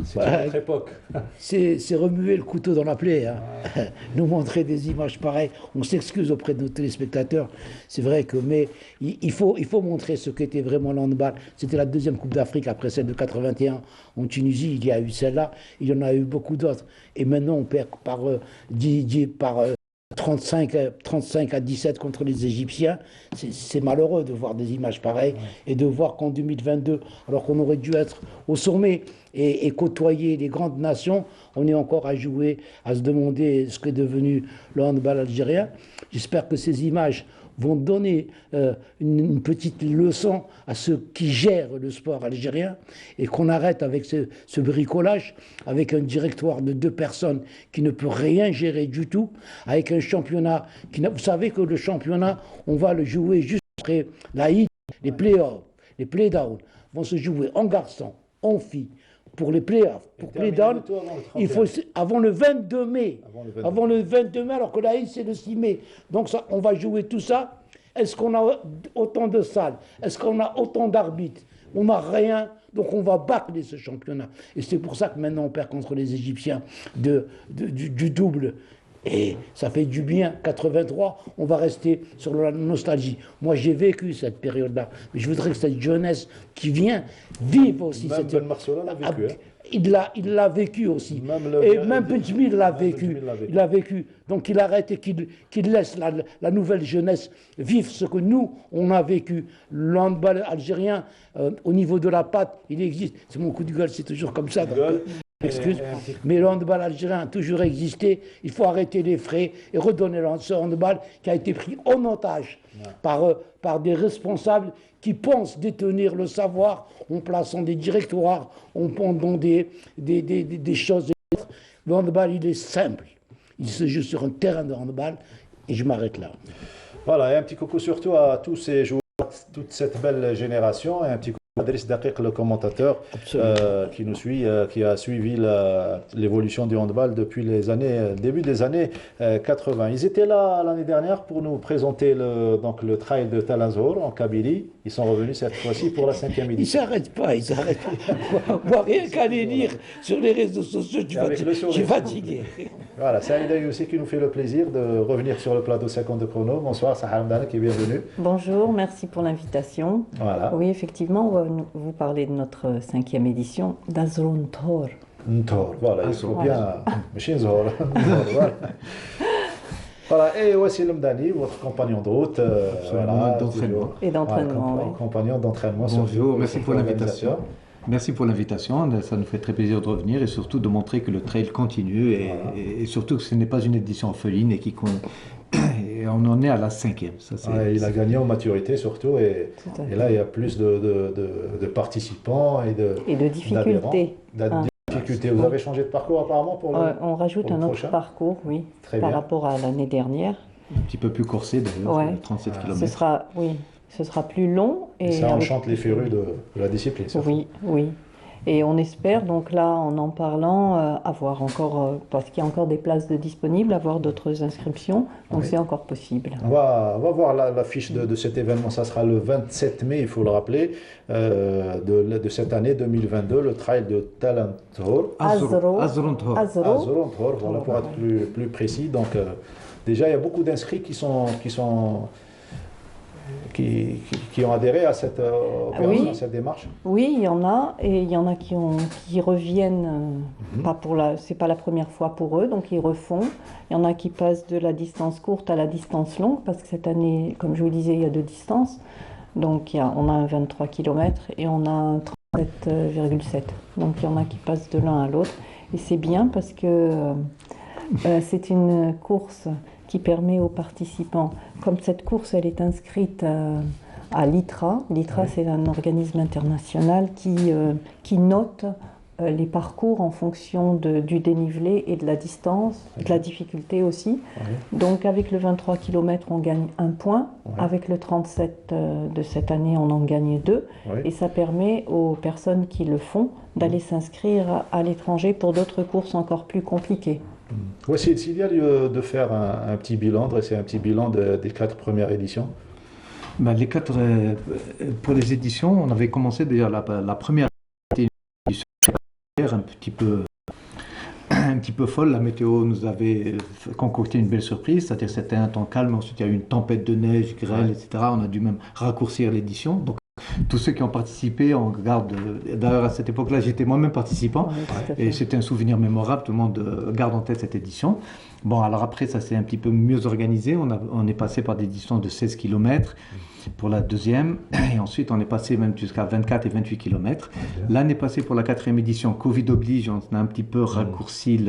C'est notre époque. C'est remuer le couteau dans la plaie. Hein. Nous montrer des images pareilles. On s'excuse auprès de nos téléspectateurs. C'est vrai que, mais il faut montrer ce qu'était vraiment l'handball. C'était la deuxième Coupe d'Afrique après celle de 81 en Tunisie. Il y a eu celle-là. Il y en a eu beaucoup d'autres. Et maintenant, on perd par 35 à 17 contre les Égyptiens. C'est malheureux de voir des images pareilles et de voir qu'en 2022, alors qu'on aurait dû être au sommet et côtoyer les grandes nations, on est encore à jouer, à se demander ce qu'est devenu le handball algérien. J'espère que ces images vont donner une petite leçon à ceux qui gèrent le sport algérien et qu'on arrête avec ce bricolage, avec un directoire de 2 personnes qui ne peut rien gérer du tout, avec un championnat qui... Vous savez que le championnat, on va le jouer juste après la hit, les play-offs, les play-downs vont se jouer en garçon, en filles. Pour les playoffs, pour play-down, il faut avant le 22 mai. Avant le 22 mai, alors que la hit c'est le 6 mai. Donc ça, on va jouer tout ça. Est-ce qu'on a autant de salles? Est-ce qu'on a autant d'arbitres? On n'a rien. Donc on va bâcler ce championnat. Et c'est pour ça que maintenant on perd contre les Égyptiens du double. Et ça fait du bien. 83, on va rester sur la nostalgie. Moi, j'ai vécu cette période-là. Mais je voudrais que cette jeunesse qui vient vive aussi. Même Ben Marsola l'a vécu. Il l'a vécu aussi. Même Benjamil l'a vécu. Il l'a vécu. Donc il arrête et qu'il laisse la nouvelle jeunesse vivre ce que nous, on a vécu. Le handball algérien, au niveau de la patte, il existe. C'est mon coup de gueule, c'est toujours comme ça. Excuse, mais le handball algérien a toujours existé. Il faut arrêter les frais et redonner ce handball qui a été pris en otage par des responsables qui pensent détenir le savoir en plaçant des directoires, en pendant des choses. Le handball, il est simple. Il se joue sur un terrain de handball et je m'arrête là. Voilà, et un petit coucou surtout à tous ces joueurs, toute cette belle génération, et un petit coucou à Driss Daqiq, le commentateur qui nous suit, qui a suivi l'évolution du handball depuis début des années 80. Ils étaient là l'année dernière pour nous présenter le trail de Tal Azhor en Kabylie. Ils sont revenus cette fois-ci pour la 5e édition. Ils s'arrêtent pas. Moi, rien qu'à les lire sur les réseaux sociaux, je suis fatigué. Voilà, c'est Aïda Youssi qui nous fait le plaisir de revenir sur le plateau 50 de chrono. Bonsoir, Sahar Mdanek et bienvenue. Bonjour, merci pour l'invitation. Voilà. Oui, effectivement, on va vous parler de notre 5e édition d'Azron Tor. Voilà, il faut bien. Voilà, et voici Mdani, votre compagnon de route. D'entraînement. Et d'entraînement. Compagnon d'entraînement. Bonjour, merci pour l'invitation. Merci pour l'invitation, ça nous fait très plaisir de revenir et surtout de montrer que le trail continue et surtout que ce n'est pas une édition orpheline et on en est à la 5e. Il a gagné en maturité surtout et là il y a plus de participants et de difficultés. Vous avez changé de parcours apparemment pour on rajoute un autre parcours, oui, par rapport à l'année dernière. Un petit peu plus corsé d'ailleurs, 37 km. Ce sera plus long. Et ça enchante les férus de la discipline. Oui. Et on espère donc là, en parlant, avoir encore, parce qu'il y a encore des places disponibles, avoir d'autres inscriptions, donc c'est encore possible. On va voir la fiche de cet événement, ça sera le 27 mai, il faut le rappeler, de cette année 2022, le trail de Talantor. Azrontor, voilà, pour être plus précis. Donc déjà, il y a beaucoup d'inscrits qui ont adhéré à cette opération, à cette démarche. Oui, il y en a, et il y en a qui reviennent, c'est pas la première fois pour eux, donc ils refont. Il y en a qui passent de la distance courte à la distance longue, parce que cette année, comme je vous le disais, il y a 2 distances. Donc on a un 23 km et on a un 37,7. Donc il y en a qui passent de l'un à l'autre. Et c'est bien parce que c'est une course qui permet aux participants, comme cette course elle est inscrite à l'ITRA. L'ITRA, c'est un organisme international qui note les parcours en fonction du dénivelé et de la distance, de la difficulté aussi. Donc avec le 23 km, on gagne 1 point. Avec le 37 de cette année, on en gagne 2. Et ça permet aux personnes qui le font d'aller s'inscrire à l'étranger pour d'autres courses encore plus compliquées. S'il y a lieu de faire un petit bilan, dresser un petit bilan des 4 premières éditions. Les 4, pour les éditions, on avait commencé déjà la première édition un petit peu folle. La météo nous avait concocté une belle surprise, c'est-à-dire que c'était un temps calme, ensuite il y a eu une tempête de neige, grêle, etc. On a dû même raccourcir l'édition. Donc tous ceux qui ont participé, on garde, d'ailleurs à cette époque-là j'étais moi-même participant, et c'était un souvenir mémorable, tout le monde garde en tête cette édition. Bon, alors après ça s'est un petit peu mieux organisé, on est passé par des distances de 16 km pour la deuxième, et ensuite on est passé même jusqu'à 24 et 28 km. L'année passée pour la 4e édition, Covid oblige, on a un petit peu raccourci,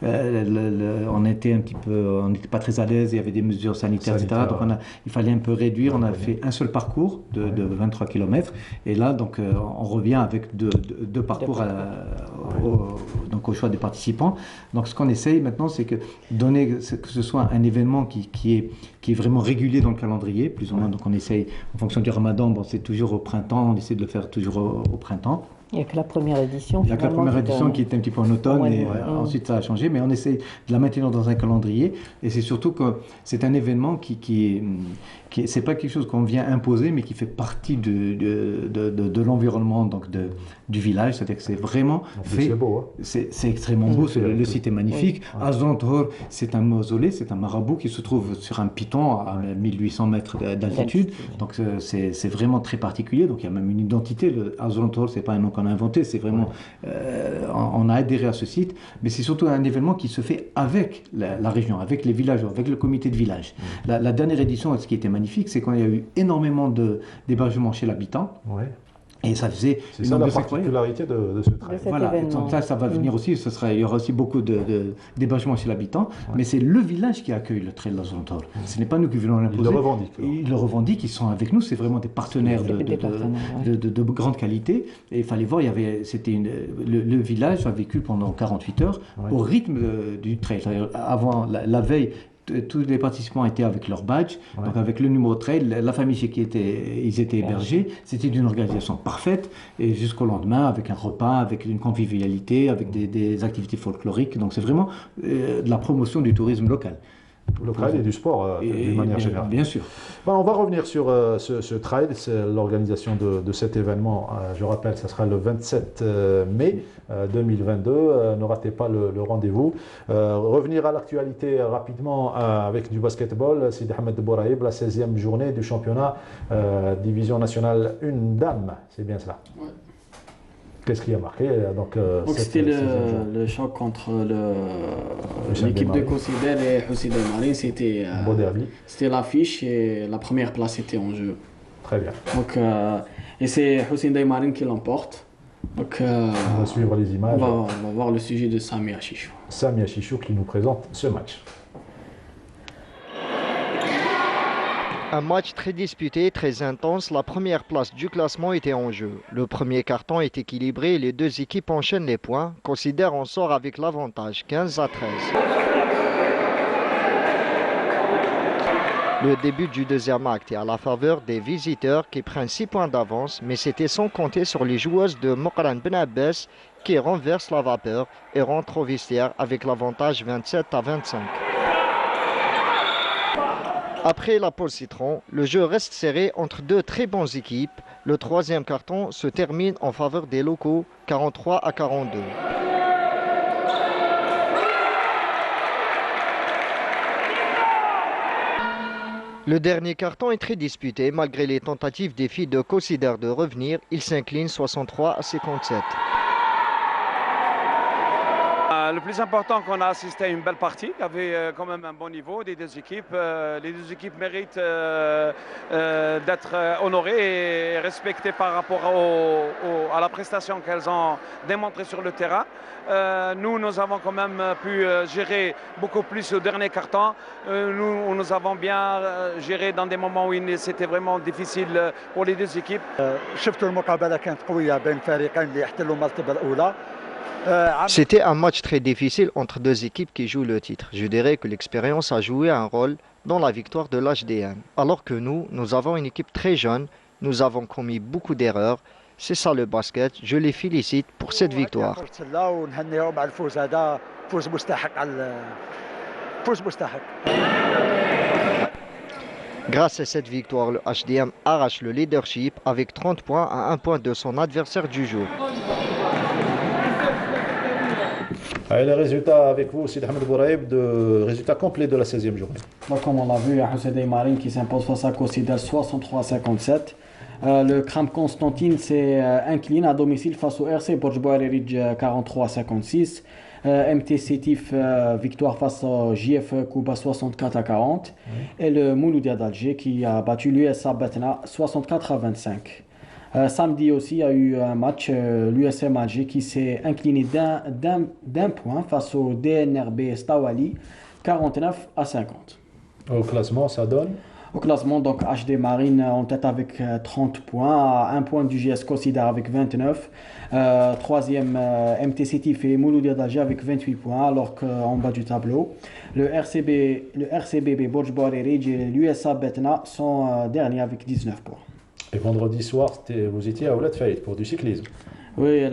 on n'était pas très à l'aise, il y avait des mesures sanitaires, etc. Donc il fallait un peu réduire, on a fait un seul parcours de 23 km, et là donc on revient avec deux parcours donc au choix des participants. Donc ce qu'on essaye maintenant, c'est que ce soit un événement qui est vraiment régulier dans le calendrier, plus ou moins. Donc on essaye, en fonction du ramadan, c'est toujours au printemps, on essaie de le faire toujours au printemps. Il n'y a que la première édition. Il n'y a que la première édition qui était un petit peu en automne, et ensuite ça a changé, mais on essaye de la maintenir dans un calendrier, et c'est surtout que c'est un événement qui c'est pas quelque chose qu'on vient imposer, mais qui fait partie de l'environnement, donc du village, c'est-à-dire que c'est vraiment fait. C'est beau, c'est extrêmement beau, le site est magnifique. Azrontor, c'est un mausolée, c'est un marabout qui se trouve sur un piton à 1800 mètres d'altitude, donc c'est vraiment très particulier. Donc il y a même une identité. Azrontor, c'est pas un nom qu'on a inventé, c'est vraiment on a adhéré à ce site, mais c'est surtout un événement qui se fait avec la région, avec les villageois, avec le comité de village. La dernière édition, ce qui était magnifique, c'est qu'il y a eu énormément d'hébergements chez l'habitant. Et ça faisait c'est ça la particularité de ce trail. Voilà, donc là ça va venir aussi, il y aura aussi beaucoup d'hébergements chez l'habitant, mais c'est le village qui accueille le trail d'Azrontor. Ce n'est pas nous qui voulons l'imposer. Ils le revendiquent, ils sont avec nous, c'est vraiment des partenaires de grande qualité. Et il fallait voir, le village a vécu pendant 48 heures au rythme du trail. Avant, la veille, tous les participants étaient avec leur badge, donc avec le numéro de trail, la famille chez qui ils étaient hébergés. C'était d'une organisation parfaite, et jusqu'au lendemain avec un repas, avec une convivialité, avec des activités folkloriques. Donc c'est vraiment de la promotion du tourisme local. Local et du sport d'une manière générale. Bien sûr. On va revenir sur ce trail, c'est l'organisation de cet événement. Je rappelle, ce sera le 27 mai 2022. Ne ratez pas le rendez-vous. Revenir à l'actualité rapidement avec du basketball. Sidi Ahmed Bouraïb, la 16e journée du championnat division nationale 1 dames. C'est bien cela. Qu'est-ce qui a marqué donc, c'était le choc entre l'équipe de Considère et Hussein Daimarin. C'était l'affiche et la première place était en jeu. Très bien. Donc, et c'est Hussein Daimarin qui l'emporte. Donc, on va suivre les images. On va voir le sujet de Samia Chichou. Samia Chichou qui nous présente ce match. Un match très disputé, très intense. La première place du classement était en jeu. Le premier carton est équilibré et les deux équipes enchaînent les points. Considère en sort avec l'avantage, 15-13. Le début du deuxième acte est à la faveur des visiteurs qui prennent 6 points d'avance, mais c'était sans compter sur les joueuses de Mokran Ben Abbas qui renversent la vapeur et rentrent au vestiaire avec l'avantage 27-25. Après la pause citron, le jeu reste serré entre deux très bonnes équipes. Le troisième carton se termine en faveur des locaux, 43-42. Le dernier carton est très disputé. Malgré les tentatives des filles de Considère de revenir, ils s'inclinent 63-57. Le plus important, qu'on a assisté à une belle partie. Il y avait quand même un bon niveau des deux équipes. Les deux équipes méritent d'être honorées et respectées par rapport à la prestation qu'elles ont démontrée sur le terrain. Nous avons quand même pu gérer beaucoup plus au dernier carton. Nous avons bien géré dans des moments où c'était vraiment difficile pour les deux équipes. C'était un match très difficile entre deux équipes qui jouent le titre. Je dirais que l'expérience a joué un rôle dans la victoire de l'HDM. Alors que nous avons une équipe très jeune, nous avons commis beaucoup d'erreurs. C'est ça le basket, je les félicite pour cette victoire. Grâce à cette victoire, le HDM arrache le leadership avec 30 points à 1 point de son adversaire du jour. Allez, les résultats avec vous, Sid Ahmed Bouraïb, de résultats complets de la 16e journée. Donc, comme on l'a vu, il y a Hussein Daimarin qui s'impose face à Considère 63-57. Le Kram Constantine s'est incliné à domicile face au RC Borj-Bouari Ridge 43-56. MT Sétif, victoire face au JF Kouba 64-40. Et le Mouloudia d'Alger qui a battu l'USA Batna 64-25. Samedi aussi, il y a eu un match, l'USM Alger qui s'est incliné d'un point face au DNRB Stawali, 49-50. Au classement, ça donne? Au classement, donc HD Marine en tête avec 30 points, à 1 point du GS Considère avec 29. Troisième, MT Sétif et Mouloudia d'Alger avec 28 points, alors qu'en bas du tableau, le RCBB Borj-Bouari Ridge et l'USA Betna sont derniers avec 19 points. Et vendredi soir, vous étiez à Ouled Faïd pour du cyclisme. Oui,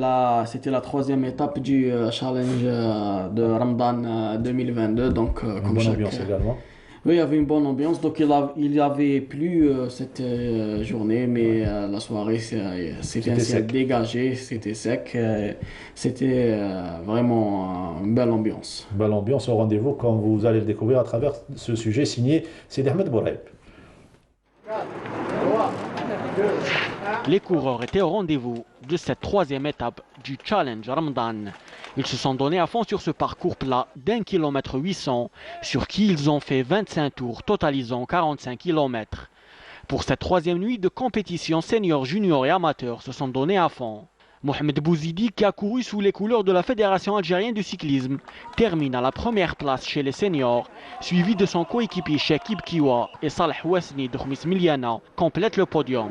c'était la troisième étape du challenge de Ramadan 2022. Donc, une bonne ambiance également. Oui, il y avait une bonne ambiance. Donc, il avait plu cette journée, mais la soirée c'était ainsi dégagé, c'était sec. C'était vraiment une belle ambiance. Belle ambiance au rendez-vous quand vous allez le découvrir à travers ce sujet signé Sid Ahmed Bouraïb. Les coureurs étaient au rendez-vous de cette troisième étape du Challenge Ramadan. Ils se sont donnés à fond sur ce parcours plat d'1 km 800 sur qui ils ont fait 25 tours totalisant 45 km. Pour cette troisième nuit de compétition, seniors, juniors et amateurs se sont donnés à fond. Mohamed Bouzidi, qui a couru sous les couleurs de la Fédération algérienne du cyclisme, termine à la première place chez les seniors, suivi de son coéquipier Shakib Kiwa et Salah Ouasni de Khmis Miliana complètent le podium.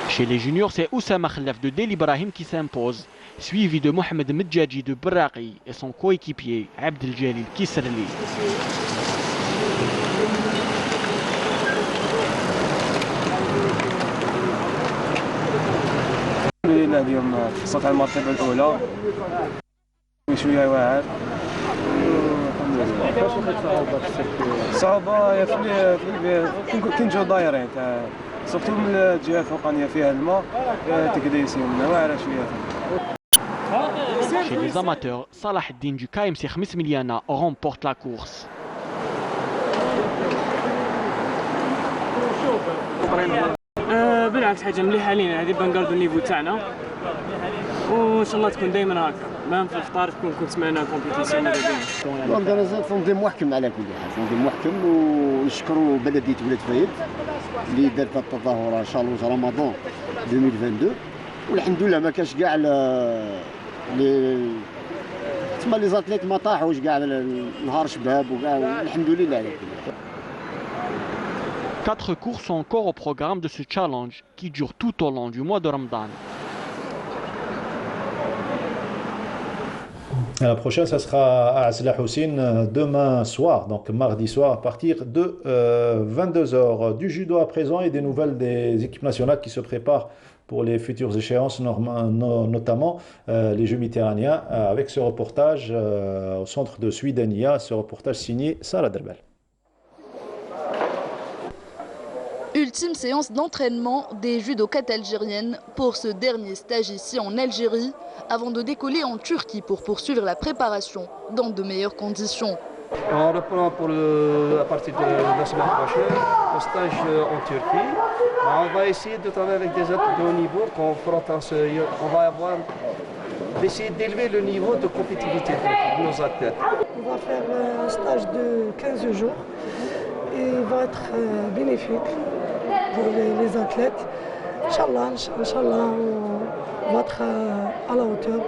Chez les juniors, c'est Oussama Khlaf de Del Ibrahim qui s'impose, suivi de Mohamed Medjadji de Braqi et son coéquipier Abdeljalil Kisrli. اليوم حصلت على المرتبة الأولى شوية واعر صعوبة هي كي نجيو دايرين سورتو من الجهة الفوقانية فيها الماء تكديسي ومنها واعرة شوية. Chez les amateurs, Salah Eddin du KMC Khmis Miliana remporte la course. بالعكس حاجه مليحه لينا هذه بنقرضوا النيفو تاعنا وان شاء الله تكون دائما هكا ما في الفطار تكون كنت معنا كومبيتيسيون ماذا بينا. الاورغانيزاتور تنظيم محكم على كل حال، تنظيم محكم، ونشكروا بلديه ولاد فايد اللي دارت التظاهره ان شاء الله رمضان 2022 والحمد لله ما كاش كاع تما لي زاتليت ما طاحوش كاع نهار شباب وكاع الحمد لله على كل حال. 4 courses sont encore au programme de ce challenge qui dure tout au long du mois de Ramadan. La prochaine, ça sera à Azla Houssine demain soir, donc mardi soir à partir de 22h. Du judo à présent et des nouvelles des équipes nationales qui se préparent pour les futures échéances, notamment les Jeux méditerranéens, avec ce reportage au centre de Suidania, ce reportage signé Sarah Derbel. Ultime séance d'entraînement des judokas algériennes pour ce dernier stage ici en Algérie, avant de décoller en Turquie pour poursuivre la préparation dans de meilleures conditions. On reprend à partir de la semaine prochaine le stage en Turquie. On va essayer de travailler avec des athlètes de haut niveau. On va avoir d'essayer d'élever le niveau de compétitivité de nos athlètes. On va faire un stage de 15 jours et il va être bénéfique pour les athlètes. Inch'Allah, on va être à la hauteur.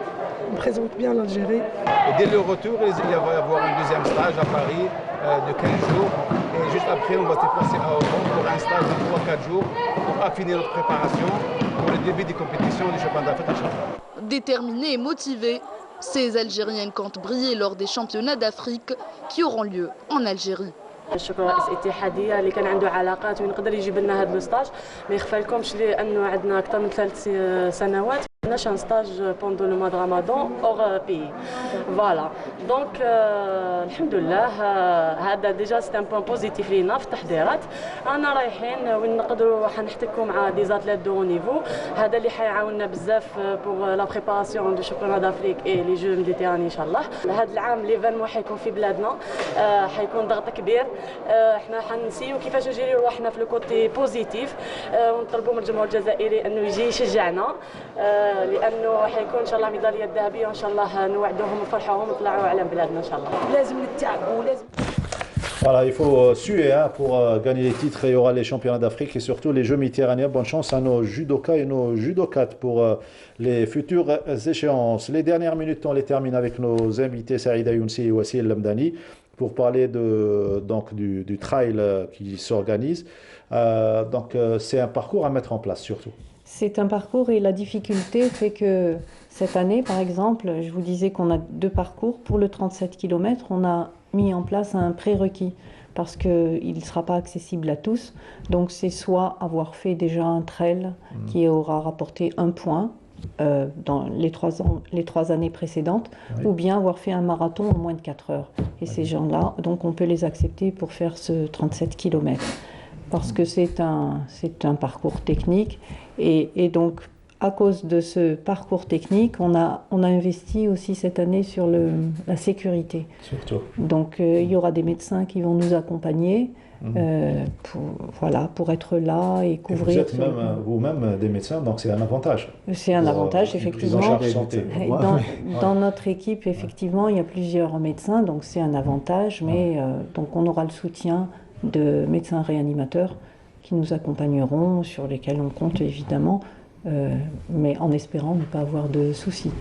On présente bien l'Algérie. Et dès le retour, il va y avoir un deuxième stage à Paris de 15 jours. Et juste après, on va se déplacer à Oran pour un stage de 3-4 jours pour affiner notre préparation pour le début des compétitions du championnat d'Afrique. Déterminés et motivés, ces Algériennes comptent briller lors des championnats d'Afrique qui auront lieu en Algérie. شكرا رئيس الاتحاديه اللي كان عنده علاقات ويقدر يجيب لنا هذا الستاج ما يخفى لكمش لانه عندنا اكثر من 3 سنوات عندناش ان ستاج بوندو لو موا دو رمضان اور بي فوالا دونك الحمد لله هذا ديجا سي ان بوين بوزيتيف لينا في التحضيرات انا رايحين وين نقدروا حنحتكوا مع دي زاتليت دو نيفو هذا اللي حيعاوننا بزاف بور لا بريباراسيون دو شامبيونات دافريك اي لي جو ميديتيراني ان شاء الله. هذا العام ليفينمون حيكون في بلادنا حيكون ضغط كبير احنا حنسيو كيفاش نجيريو رواحنا في الكوتي بوزيتيف ونطلبوا من الجمهور الجزائري انه يجي يشجعنا لانه حيكون ان شاء الله ميداليه ذهبيه وان شاء الله نوعدوهم ونفرحوهم ونطلعوا علم بلادنا ان شاء الله. لازم نتعبوا لازم. Voilà, il faut suer pour gagner les titres. Il y aura les championnats d'Afrique et surtout les Jeux méditerranéens. Bonne chance à nos judokas et nos judokates pour les futures échéances. Les dernières minutes, on les termine avec nos invités Saïda Younsi et Wassil Lamdani pour parler du trail qui s'organise. C'est un parcours à mettre en place surtout. C'est un parcours et la difficulté fait que cette année, par exemple, je vous disais qu'on a 2 parcours. Pour le 37 km, on a mis en place un prérequis parce qu'il ne sera pas accessible à tous. Donc c'est soit avoir fait déjà un trail qui aura rapporté 1 point dans les 3 années précédentes, ou bien avoir fait un marathon en moins de 4 heures. Et ces gens-là, donc on peut les accepter pour faire ce 37 km. Parce que c'est un parcours technique et donc à cause de ce parcours technique, on a investi aussi cette année sur la sécurité. Surtout. Donc il y aura des médecins qui vont nous accompagner pour être là et couvrir. Et vous êtes vous-même des médecins, donc c'est un avantage. C'est un avantage, effectivement. Santé. Dans notre équipe, effectivement, il y a plusieurs médecins, donc c'est un avantage, mais donc on aura le soutien de médecins réanimateurs qui nous accompagneront, sur lesquels on compte évidemment, mais en espérant ne pas avoir de soucis.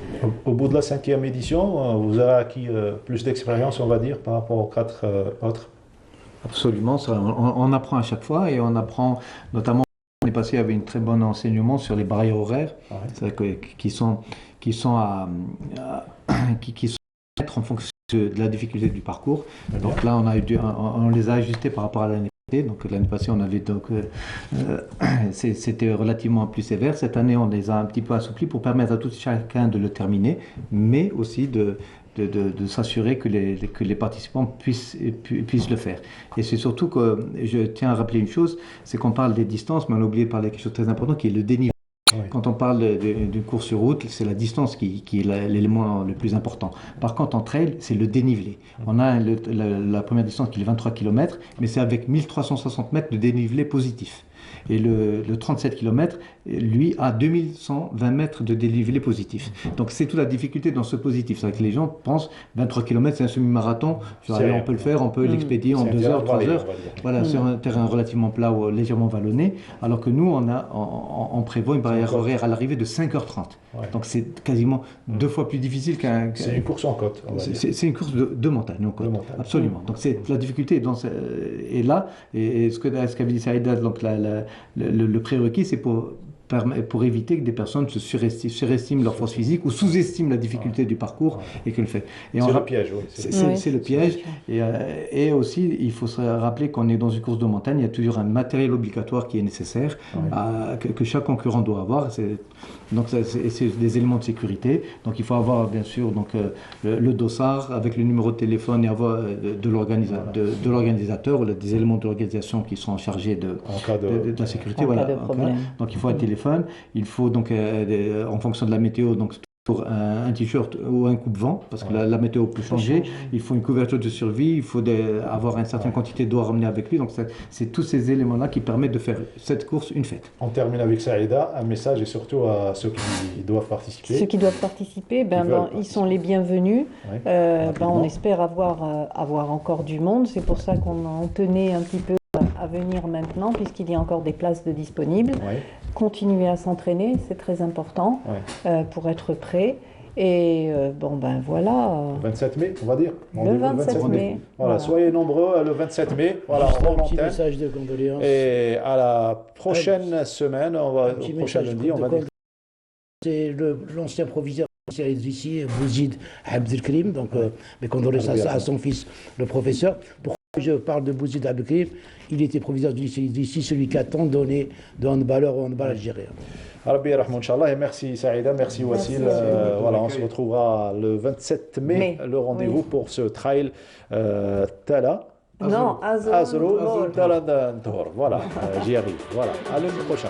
Au bout de la 5e édition, vous avez acquis plus d'expérience, on va dire, par rapport aux 4 autres. Absolument, on apprend à chaque fois et on apprend notamment, l'année passée, il y avait un très bon enseignement sur les barrières horaires, qui sont à mettre en fonction de la difficulté du parcours. Donc là, on les a ajustés par rapport à l'année passée. Donc l'année passée, on avait c'était relativement plus sévère. Cette année, on les a un petit peu assouplis pour permettre à tout chacun de le terminer, mais aussi de s'assurer que les participants puissent le faire. Et c'est surtout que je tiens à rappeler une chose, c'est qu'on parle des distances, mais on a oublié de parler de quelque chose de très important qui est le dénivelé. Oui. Quand on parle d'une course sur route, c'est la distance qui est l'élément le plus important. Par contre, en trail, c'est le dénivelé. On a la première distance qui est 23 km, mais c'est avec 1360 mètres de dénivelé positif. Et le 37 km, lui, a 2120 mètres de dénivelé positif. Donc c'est toute la difficulté dans ce positif. C'est vrai que les gens pensent 23 km, c'est un semi-marathon, on peut le faire, on peut l'expédier en 2 heures, 3 heures. Voilà, sur un terrain relativement plat ou légèrement vallonné. Alors que nous, on prévoit une barrière horaire à l'arrivée de 5h30. Ouais. Donc c'est quasiment 2 fois plus difficile c'est une course en côte. C'est une course de montagne en côte. Absolument. Donc c'est la difficulté est là. Et ce qu'avait dit Saïda, donc le prérequis, c'est pour éviter que des personnes se surestiment leur force physique ou sous-estiment la difficulté du parcours et que le fait. C'est le piège, oui. C'est le piège. Et aussi, il faut se rappeler qu'on est dans une course de montagne, il y a toujours un matériel obligatoire qui est nécessaire, que chaque concurrent doit avoir. Donc c'est des éléments de sécurité. Donc il faut avoir bien sûr le dossard avec le numéro de téléphone et avoir de l'organisateur ou des éléments de l'organisation qui sont chargés de la sécurité. Donc il faut un téléphone, il faut donc en fonction de la météo, donc pour un t-shirt ou un coupe-vent, parce que la météo peut changer, il faut une couverture de survie, il faut avoir une certaine quantité d'eau à ramener avec lui. Donc c'est tous ces éléments-là qui permettent de faire cette course une fête. On termine avec Saïda, un message et surtout à ceux qui doivent participer. Ceux qui doivent participer, ils sont les bienvenus. On espère avoir encore du monde. C'est pour ça qu'on tenait un petit peu à venir maintenant, puisqu'il y a encore des places de disponibles. Continuer à s'entraîner, c'est très important pour être prêt. Et voilà. 27 mai, on va dire. Le 27 mai. Voilà, soyez nombreux le 27et mai. Voilà, on un petit message de condoléances. Et à la prochaine semaine, prochain lundi, on va dire. C'est l'ancien proviseur ici, Bouzid Abdelkrim, donc mes condoléances à son fils, le professeur. Pourquoi je parle de Bouzid Abdelkrim? Il était proviseur du lycée d'ici, celui qui a tant donné de handballeurs au handball algérien. Rabbi Rahman, Inch'Allah, et merci Saïda, merci Wassil. Voilà, on se retrouvera le 27 mai, le rendez-vous pour ce trail Tala. Non, Azro, Tala Ntor. Voilà, j'y arrive. Voilà, à lundi prochain.